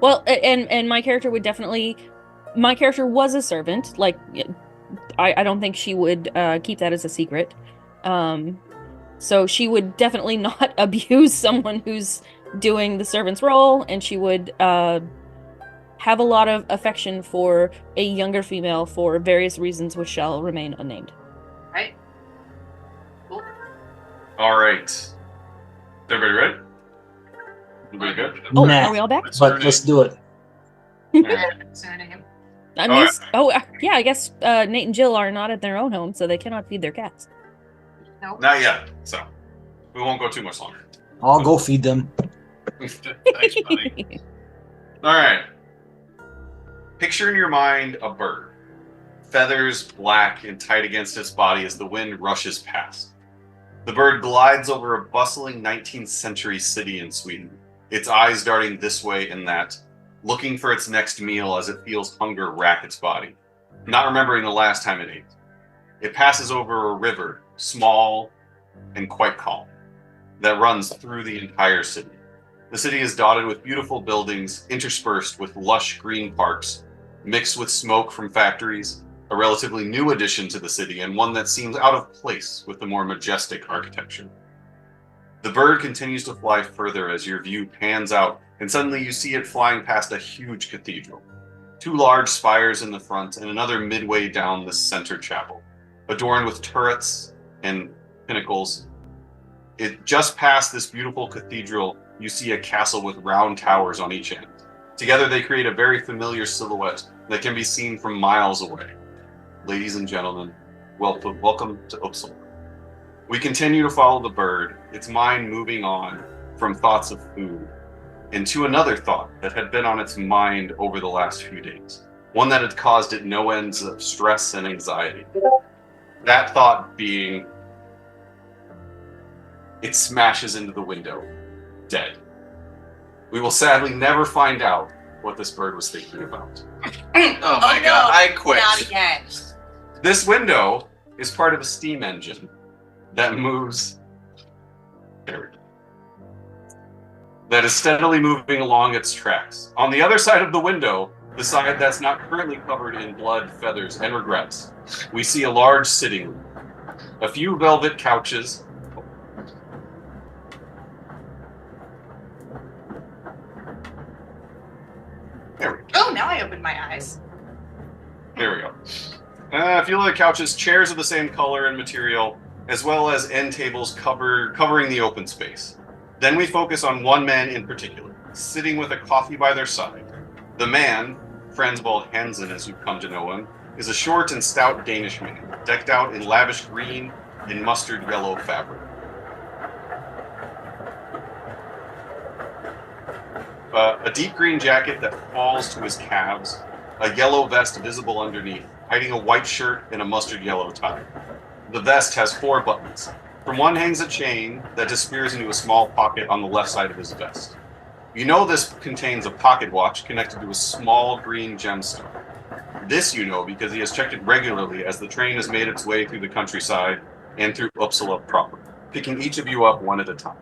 Speaker 3: Well, and my character would definitely. My character was a servant. Like, I don't think she would keep that as a secret. So she would definitely not abuse someone who's doing the servant's role, and she would have a lot of affection for a younger female for various reasons which shall remain unnamed.
Speaker 6: Right? Cool.
Speaker 1: All right. Is everybody ready? Everybody good?
Speaker 3: Oh,
Speaker 5: Nah.
Speaker 3: are we all back?
Speaker 5: But let's do it.
Speaker 6: Surname.
Speaker 3: I
Speaker 1: Oh,
Speaker 3: mean, yeah, I guess Nate and Jill are not at their own home, so they cannot feed their cats.
Speaker 6: Nope.
Speaker 1: Not yet. So we won't go too much longer.
Speaker 5: I'll go feed them.
Speaker 2: Thanks, buddy.
Speaker 1: All right. Picture in your mind a bird. Feathers black and tight against its body as the wind rushes past. The bird glides over a bustling 19th century city in Sweden, its eyes darting this way and that, looking for its next meal as it feels hunger rack its body, not remembering the last time it ate. It passes over a river, small and quite calm, that runs through the entire city. The city is dotted with beautiful buildings, interspersed with lush green parks, mixed with smoke from factories, a relatively new addition to the city and one that seems out of place with the more majestic architecture. The bird continues to fly further as your view pans out, and suddenly you see it flying past a huge cathedral. 2 large spires in the front and another midway down the center chapel, adorned with turrets and pinnacles. Just past this beautiful cathedral, you see a castle with round towers on each end. Together they create a very familiar silhouette that can be seen from miles away. Ladies and gentlemen, welcome to Uppsala. We continue to follow the bird, its mind moving on from thoughts of food into another thought that had been on its mind over the last few days, one that had caused it no ends of stress and anxiety. That thought being, it smashes into the window, dead. We will sadly never find out what this bird was thinking about.
Speaker 7: Oh my god, I quit.
Speaker 6: Not again.
Speaker 1: This window is part of a steam engine that moves. There we go. That is steadily moving along its tracks. On the other side of the window, the side that's not currently covered in blood, feathers, and regrets, we see a large sitting room, a few velvet couches, there we go.
Speaker 6: Oh, now I opened my eyes.
Speaker 1: There we go. A few other couches, chairs of the same color and material, as well as end tables covering the open space. Then we focus on one man in particular, sitting with a coffee by their side. The man, Fransvold Hansen as you've come to know him, is a short and stout Danish man, decked out in lavish green and mustard yellow fabric. A deep green jacket that falls to his calves, a yellow vest visible underneath, hiding a white shirt and a mustard yellow tie. The vest has 4 buttons. From one hangs a chain that disappears into a small pocket on the left side of his vest. You know this contains a pocket watch connected to a small green gemstone. This you know because he has checked it regularly as the train has made its way through the countryside and through Uppsala proper, picking each of you up one at a time.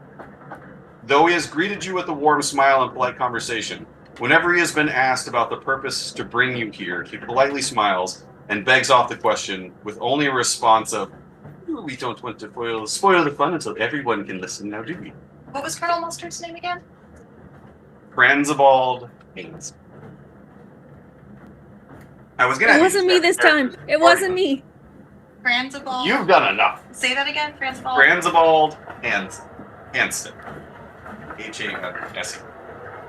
Speaker 1: Though he has greeted you with a warm smile and polite conversation, whenever he has been asked about the purpose to bring you here, he politely smiles and begs off the question with only a response of, "We don't want to spoil the fun until everyone can listen now, do we?"
Speaker 6: What was Colonel Mustard's name again?
Speaker 1: Fransvold Hansen. I was gonna.
Speaker 3: It wasn't me this time. It wasn't me.
Speaker 6: Franzabald.
Speaker 1: You've done enough.
Speaker 6: Say that again, Franzabald.
Speaker 1: Fransvold Hansen. H-A-N-S-E.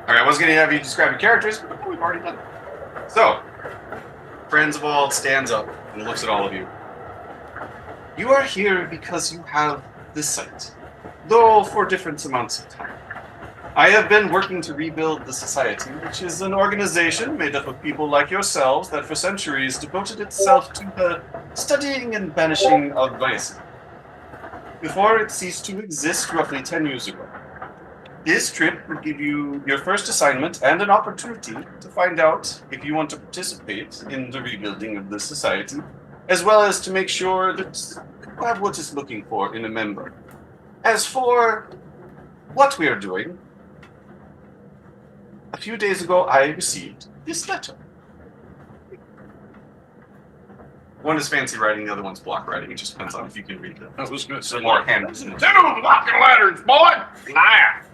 Speaker 1: Alright, I was going to have you describe your characters, but we've already done it. So, Fransvold stands up and looks at all of you. You are here because you have this sight, though for different amounts of time. I have been working to rebuild the Society, which is an organization made up of people like yourselves that for centuries devoted itself to the studying and banishing of Vaesen, before it ceased to exist roughly 10 years ago. This trip would give you your first assignment and an opportunity to find out if you want to participate in the rebuilding of the Society, as well as to make sure that you have what it's looking for in a member. As for what we are doing, a few days ago I received this letter. One is fancy writing, the other one's block writing. It just depends on if you can read them.
Speaker 2: I was going to say,
Speaker 1: Some more hand.
Speaker 2: Two blocking letters, boy! Liar!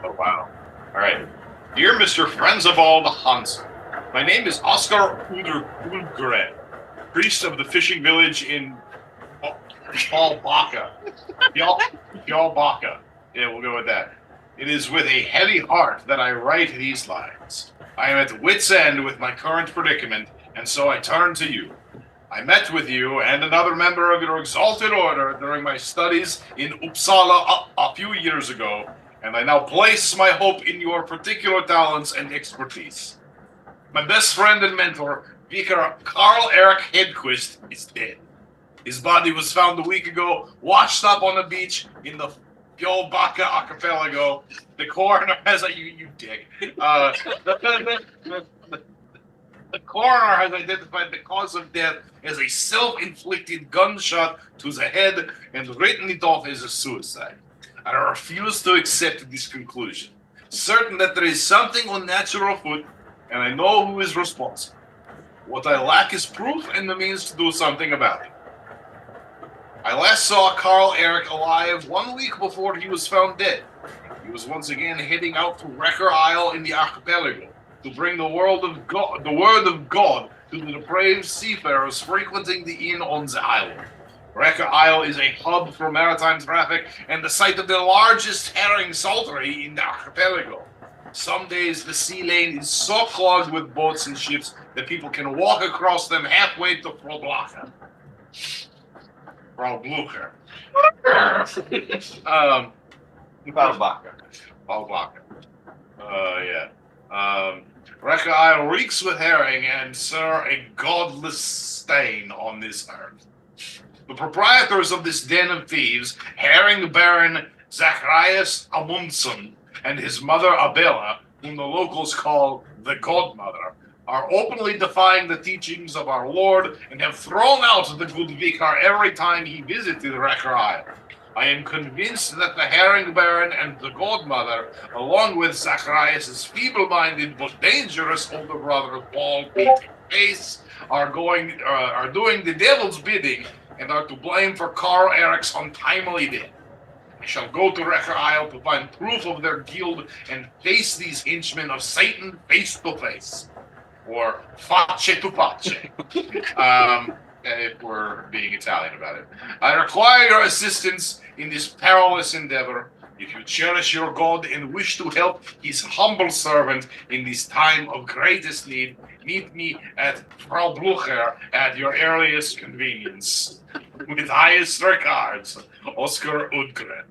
Speaker 2: Oh, wow. All right. Dear Mr. Frenzabald Hansen, my name is Oscar Udgren, priest of the fishing village in Fjallbacka. Fjallbacka. Yeah, we'll go with that. It is with a heavy heart that I write these lines. I am at wit's end with my current predicament, and so I turn to you. I met with you and another member of your exalted order during my studies in Uppsala a few years ago, and I now place my hope in your particular talents and expertise. My best friend and mentor, Vicar Carl Eric Hedquist, is dead. His body was found a week ago, washed up on the beach in the Fjallbacka archipelago. The coroner has you dick. The coroner has identified the cause of death as a self-inflicted gunshot to the head and written it off as a suicide. I refuse to accept this conclusion, certain that there is something unnatural afoot, and I know who is responsible. What I lack is proof and the means to do something about it. I last saw Carl Eric alive 1 week before he was found dead. He was once again heading out to Wrecker Isle in the archipelago to bring the word of God to the depraved seafarers frequenting the inn on the island. Wrecker Isle is a hub for maritime traffic and the site of the largest herring saltery in the archipelago. Some days the sea lane is so clogged with boats and ships that people can walk across them halfway to Fjallbacka. Fjallbacka. Fjallbacka. Yeah. Wrecker Isle reeks with herring and, sir, a godless stain on this earth. The proprietors of this den of thieves, herring baron Zacharias Amundsen and his mother Abela, whom the locals call the Godmother, are openly defying the teachings of our Lord and have thrown out the good vicar every time he visited Wrecker Isle. I am convinced that the herring baron and the Godmother, along with Zacharias' feeble-minded but dangerous older brother Paul Peter Pace, are doing the devil's bidding and are to blame for Carl Eric's untimely death. I shall go to Wrecker Isle to find proof of their guild and face these henchmen of Satan face to face. Or face to face. If we're being Italian about it. I require your assistance in this perilous endeavor. If you cherish your God and wish to help his humble servant in this time of greatest need, meet me at Frau Blucher at your earliest convenience. With highest regards, Oscar Udgren.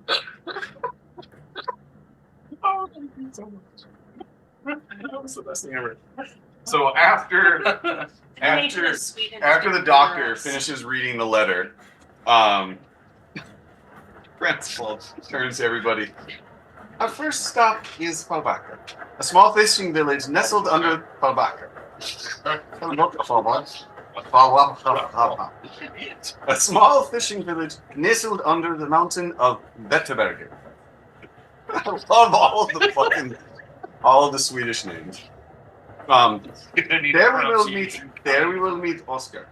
Speaker 1: Oh, thank you so much. That was the best thing ever. So after the doctor finishes reading the letter, Principal turns to everybody. Our first stop is Fjallbacka, a small fishing village nestled under Fjallbacka. A small fishing village nestled under the mountain of Vetterbergen. I love all of the Swedish names. There we will meet Oscar,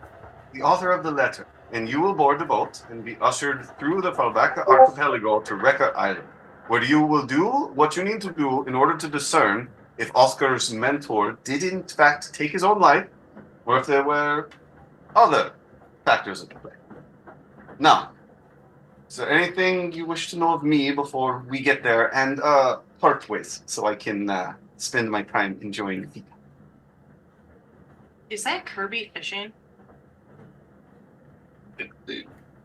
Speaker 1: the author of the letter, and you will board the boat and be ushered through the Fjallbacka archipelago to Wrecker Island, where you will do what you need to do in order to discern if Oscar's mentor did in fact take his own life, or if there were other factors at play. Now, is there anything you wish to know of me before we get there and part ways, so I can spend my time enjoying the fika?
Speaker 6: Is that Kirby fishing?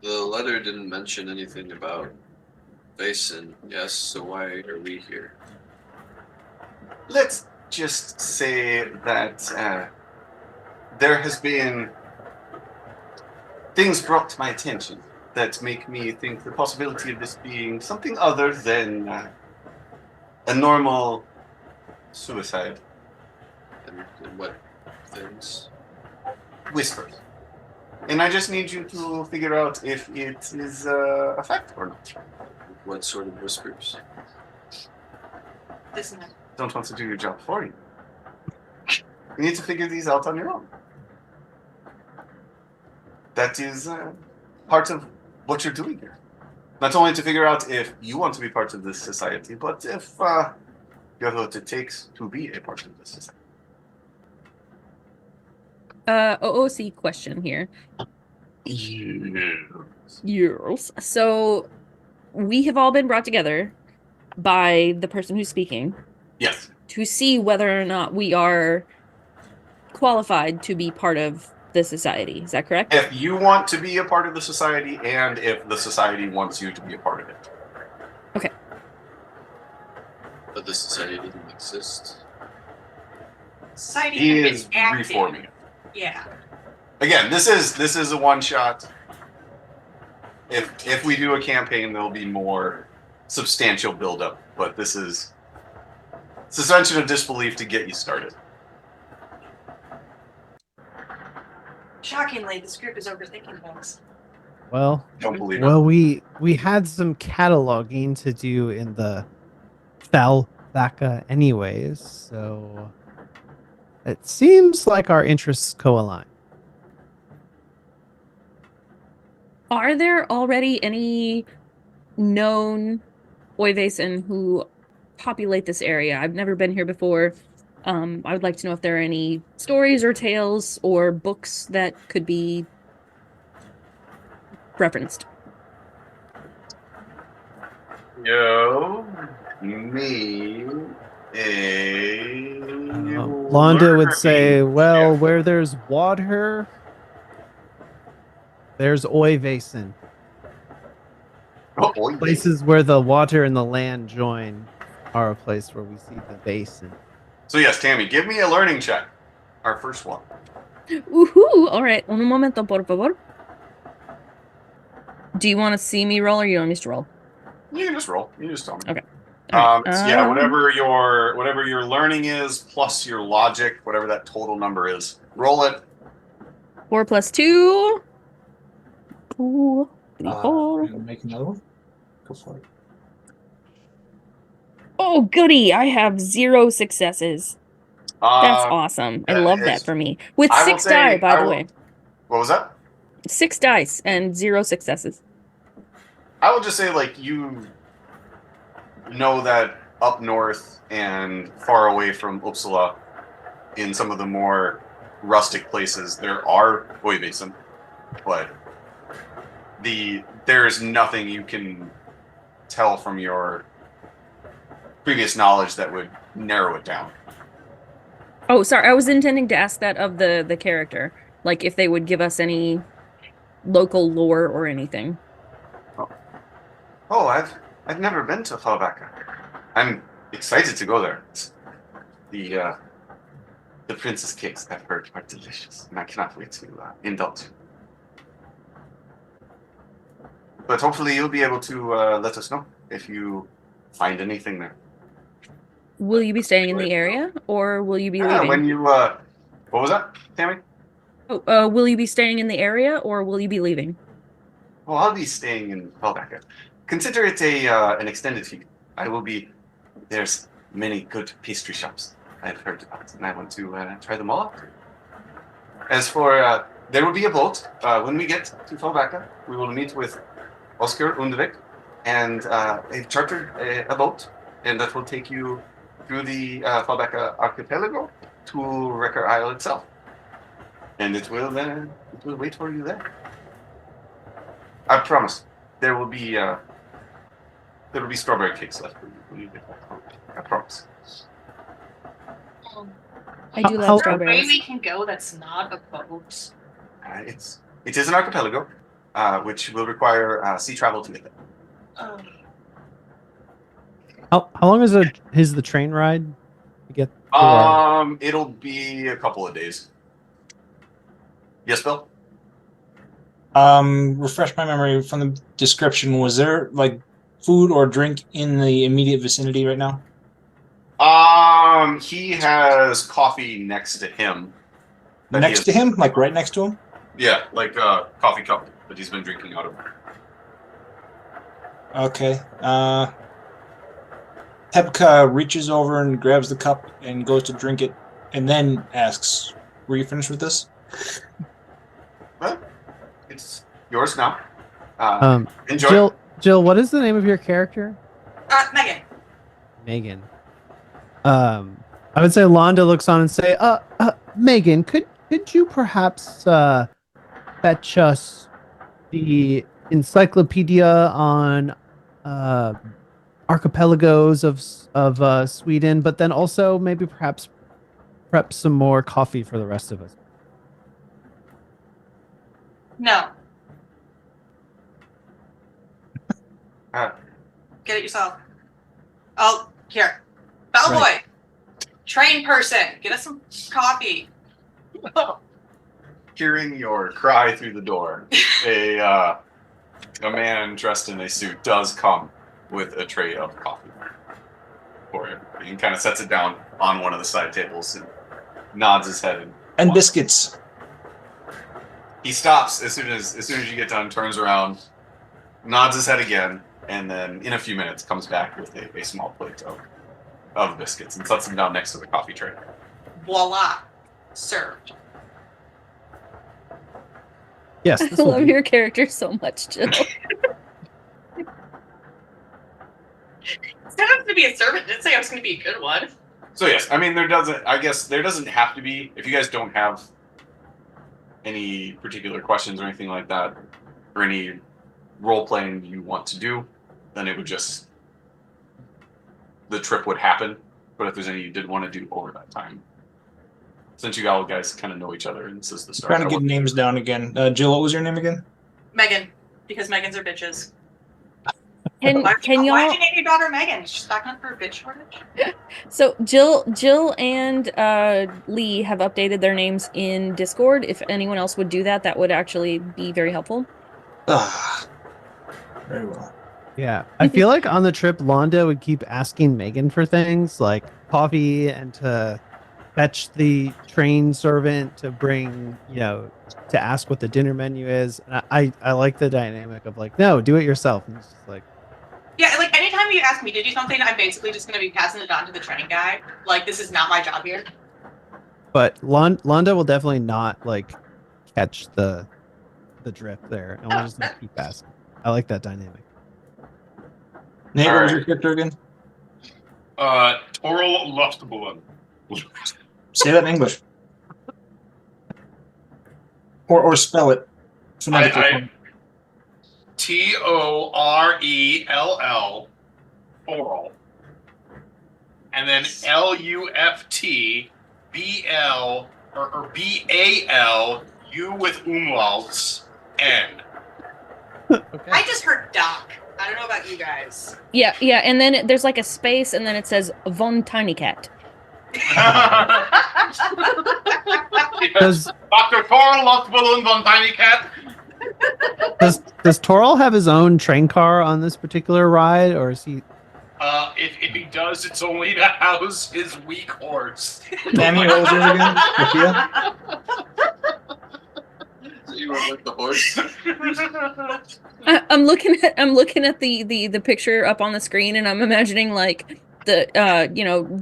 Speaker 7: The letter didn't mention anything about Vaesen, yes, so why are we here?
Speaker 1: Let's just say that there has been things brought to my attention that make me think the possibility of this being something other than a normal suicide.
Speaker 7: And what things?
Speaker 1: Whispers. And I just need you to figure out if it is a fact or not.
Speaker 7: What sort of whispers?
Speaker 6: Isn't it?
Speaker 1: Don't want to do your job for you. You need to figure these out on your own. That is part of what you're doing here. Not only to figure out if you want to be part of this society, but if you have what it takes to be a part of this society.
Speaker 3: OOC question here.
Speaker 1: Yes.
Speaker 3: Yes. So we have all been brought together by the person who's speaking
Speaker 1: Yes.
Speaker 3: to see whether or not we are qualified to be part of the society. Is that correct?
Speaker 1: If you want to be a part of the society, and if the society wants you to be a part of it.
Speaker 7: But the society didn't exist.
Speaker 6: Society
Speaker 1: He
Speaker 6: has
Speaker 1: is
Speaker 6: been active.
Speaker 1: reforming it.
Speaker 6: Yeah.
Speaker 1: Again, this is a one shot. If we do a campaign, there'll be more substantial buildup, but this is suspension of disbelief to get you started.
Speaker 6: Shockingly, this group is overthinking things.
Speaker 4: Well,
Speaker 1: Don't believe
Speaker 4: well, we had some cataloging to do in the Falvaca anyways, so it seems like our interests co-align.
Speaker 3: Are there already any known Vaesen who populate this area? I've never been here before. I would like to know if there are any stories or tales or books that could be referenced.
Speaker 1: Yo, me, a
Speaker 4: Londa would say,
Speaker 1: learning
Speaker 4: well,
Speaker 1: champ.
Speaker 4: where there's water, there's Vaesen.
Speaker 1: Oh, boy.
Speaker 4: Places where the water and the land join are a place where we see the basin.
Speaker 1: So yes, Tammy, give me a learning check. Our first one.
Speaker 3: Woohoo! All right, un momento, por favor. Do you want to see me roll, or you want me to roll?
Speaker 1: You can just roll. You just tell me.
Speaker 3: Okay. All right.
Speaker 1: So yeah, whatever your learning is plus your logic, whatever that total number is, roll it.
Speaker 3: 4 plus 2. 2, 3, 4.
Speaker 5: I'm gonna make another one. Go for it.
Speaker 3: Oh, goody! I have 0 successes. That's awesome. I
Speaker 1: that
Speaker 3: love
Speaker 1: is-
Speaker 3: that for me. With
Speaker 1: I will
Speaker 3: 6
Speaker 1: say-
Speaker 3: die, by
Speaker 1: I
Speaker 3: the
Speaker 1: will-
Speaker 3: way.
Speaker 1: What was that?
Speaker 3: 6 dice and 0 successes.
Speaker 1: I will just say, like, you know that up north and far away from Uppsala, in some of the more rustic places, there are Vaesen, but there's nothing you can tell from your previous knowledge that would narrow it down.
Speaker 3: Oh, sorry. I was intending to ask that of the character. Like, if they would give us any local lore or anything.
Speaker 1: Oh, I've never been to Falvaca. I'm excited to go there. The princess cakes I've heard are delicious, and I cannot wait to indulge. But hopefully you'll be able to let us know if you find anything there.
Speaker 3: Will you be staying in the area, or will you be
Speaker 1: Yeah,
Speaker 3: leaving?
Speaker 1: when you what was that, Tammy?
Speaker 3: Oh, will you be staying in the area, or will you be leaving?
Speaker 1: Well, I'll be staying in Falvaca. Consider it an extended feed. I will be. There's many good pastry shops I've heard about, and I want to try them all out. As for there will be a boat when we get to Falvaca. We will meet with Oscar Undvik, and they've chartered a boat, and that will take you through the Falvaca archipelago to Wrecker Isle itself, and it will wait for you there. I promise there will be strawberry cakes left for you when you get back home. I promise.
Speaker 3: I do
Speaker 4: How-
Speaker 3: love
Speaker 6: Is there a way
Speaker 3: strawberries.
Speaker 6: we can go that's not a boat?
Speaker 1: It is an archipelago, which will require sea travel to get there.
Speaker 6: Oh.
Speaker 4: How long is the train ride to get? To,
Speaker 1: It'll be a couple of days. Yes, Bill.
Speaker 5: Refresh my memory from the description. Was there like food or drink in the immediate vicinity right now?
Speaker 1: He has coffee next to him.
Speaker 5: Next to him, like right next to him.
Speaker 1: Yeah, like a coffee cup that he's been drinking out of.
Speaker 5: Okay. Tepka reaches over and grabs the cup and goes to drink it, and then asks, "Were you finished with this?"
Speaker 1: Well, it's yours now. Enjoy.
Speaker 4: Jill, what is the name of your character?
Speaker 6: Megan.
Speaker 4: Megan. I would say Londa looks on and say, Megan, could you perhaps fetch us the encyclopedia on archipelagos of Sweden, but then also maybe perhaps prep some more coffee for the rest of us?
Speaker 6: No. Get it yourself. Oh, here. Bellboy.
Speaker 4: Right.
Speaker 6: Train person. Get us some coffee.
Speaker 1: Hearing your cry through the door, a man dressed in a suit does come with a tray of coffee for him. He kind of sets it down on one of the side tables and nods his head.
Speaker 5: And biscuits.
Speaker 1: He stops as soon as you get done, turns around, nods his head again, and then in a few minutes comes back with a small plate of biscuits and sets them down next to the coffee tray.
Speaker 6: Voila. Served.
Speaker 4: Yes.
Speaker 3: I love your character so much, Jill.
Speaker 6: It's not to be a servant. Didn't say I was going to be a good one.
Speaker 1: So yes, I mean there doesn't have to be, if you guys don't have any particular questions or anything like that, or any role playing you want to do, then it would just, the trip would happen. But if there's any you did want to do over that time, since you all guys kind of know each other and this is the start.
Speaker 5: Trying to get names down again. Jill, what was your name again?
Speaker 6: Megan. Because Megans are bitches.
Speaker 3: Can
Speaker 6: Why
Speaker 3: y'all?
Speaker 6: did you name your daughter Megan? She's back on for a bitch shortage?
Speaker 3: So Jill and Lee have updated their names in Discord. If anyone else would do that, that would actually be very helpful.
Speaker 5: Very well.
Speaker 4: Yeah, I feel like on the trip, Londa would keep asking Megan for things like coffee and to fetch the train servant to bring, to ask what the dinner menu is. And I like the dynamic of like, no, do it yourself. And it's just like,
Speaker 6: Yeah, like anytime you ask me to do something, I'm basically just going to be passing it on to the train guy. Like, this is not my job here.
Speaker 4: but Londa will definitely not like catch the drift there, and we're just gonna keep asking. I like that dynamic.
Speaker 5: Nate, what was your character again?
Speaker 2: Toril Lustbullen.
Speaker 5: Say that in English. Or spell it.
Speaker 2: Torell, Toril, and then LUFTBL or BAL, U with umlauts, N.
Speaker 4: Okay.
Speaker 6: I just heard Doc. I don't know about you guys.
Speaker 3: Yeah, and then there's like a space, and then it says Von Tiny Cat.
Speaker 4: Does
Speaker 2: Dr. Toril Lustbullen von Tiny Cat.
Speaker 4: does Toril have his own train car on this particular ride, or is he?
Speaker 2: If he does, it's only to house his weak horse.
Speaker 5: Sammy, what was yours again? Sophia?
Speaker 7: So you went with the horse.
Speaker 3: I'm looking at the picture up on the screen, and I'm imagining like the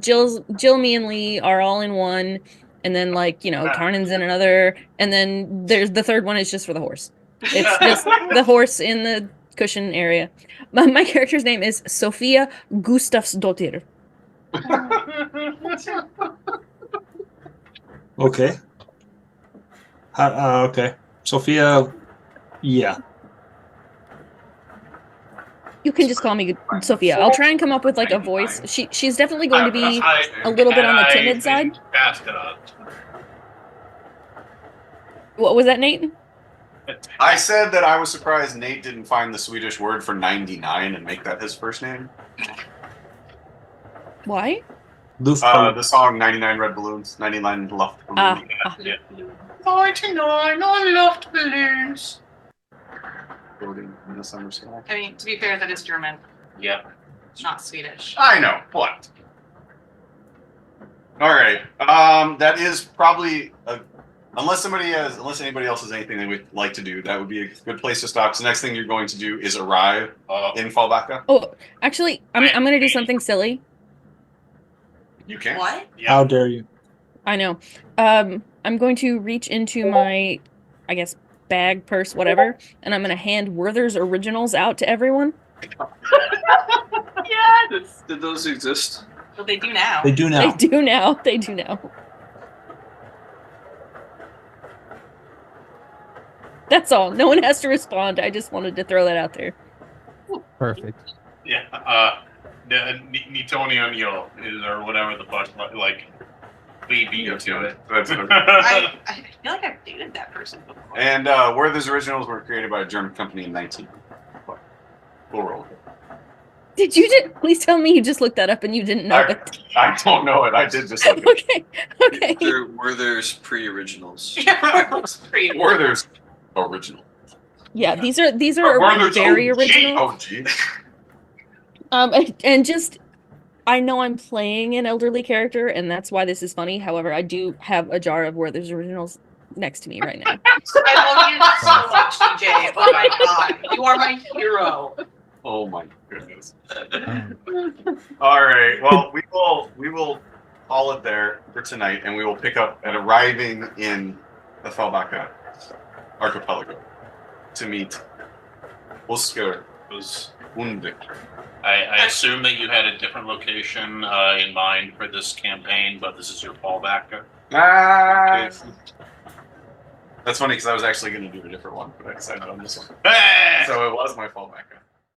Speaker 3: Jill, me, and Lee are all in one, and then Karnan's in another, and then there's the third one is just for the horse. It's just the horse in the cushion area. My character's name is Sophia Gustafsdottir.
Speaker 5: Okay. Okay. Sophia, yeah.
Speaker 3: You can just call me Sophia. I'll try and come up with like a voice. She's definitely going to be a little bit on the timid side. What was that, Nate?
Speaker 1: I said that I was surprised Nate didn't find the Swedish word for 99 and make that his first name.
Speaker 3: Why?
Speaker 1: The song 99 Red Balloons, 99 Luft Balloons.
Speaker 2: Yeah. 99 on left balloons.
Speaker 1: Floating in the summer sky.
Speaker 6: I mean, to be fair, that is German,
Speaker 2: Yeah.
Speaker 6: not Swedish.
Speaker 1: I know, what? All right. That is probably unless anybody else has anything they would like to do, that would be a good place to stop. So the next thing you're going to do is arrive in Fallbacka.
Speaker 3: Oh, actually, I'm gonna do something silly.
Speaker 1: You can.
Speaker 6: What?
Speaker 2: Yeah.
Speaker 5: How dare you?
Speaker 3: I know. I'm going to reach into my, I guess, bag, purse, whatever, and I'm gonna hand Werther's originals out to everyone.
Speaker 7: Did those exist?
Speaker 6: Well, they do now.
Speaker 5: They do now.
Speaker 3: They do now. They do now. That's all. No one has to respond. I just wanted to throw that out there.
Speaker 4: Perfect.
Speaker 2: Yeah. Nitonian Yo is or whatever the fuck like we beat you to it.
Speaker 1: That's it.
Speaker 6: I feel like I've dated that person before.
Speaker 1: And Werther's originals were created by a German company in 19. We'll roll.
Speaker 3: Did you just please tell me you just looked that up and you didn't know it?
Speaker 1: I don't know it. I did just look it.
Speaker 3: Okay. Okay.
Speaker 7: Were there's pre-originals?
Speaker 6: Yeah, looks pretty.
Speaker 1: Werther's original.
Speaker 3: Yeah, these are
Speaker 1: Werther's
Speaker 3: very
Speaker 1: OG.
Speaker 3: original.
Speaker 1: OG.
Speaker 3: And just I know I'm playing an elderly character, and that's why this is funny. However, I do have a jar of Werther's originals next to me right now.
Speaker 6: I love you so much, TJ. Oh my god, you are my hero.
Speaker 1: Oh my goodness. All right. Well, we will call it there for tonight, and we will pick up at arriving in the Fallbacka archipelago to meet Oscar Undic.
Speaker 2: I assume that you had a different location in mind for this campaign, but this is your fallback.
Speaker 1: Ah. That's funny because I was actually going to do a different one, but I decided on this one. So it was my fallback.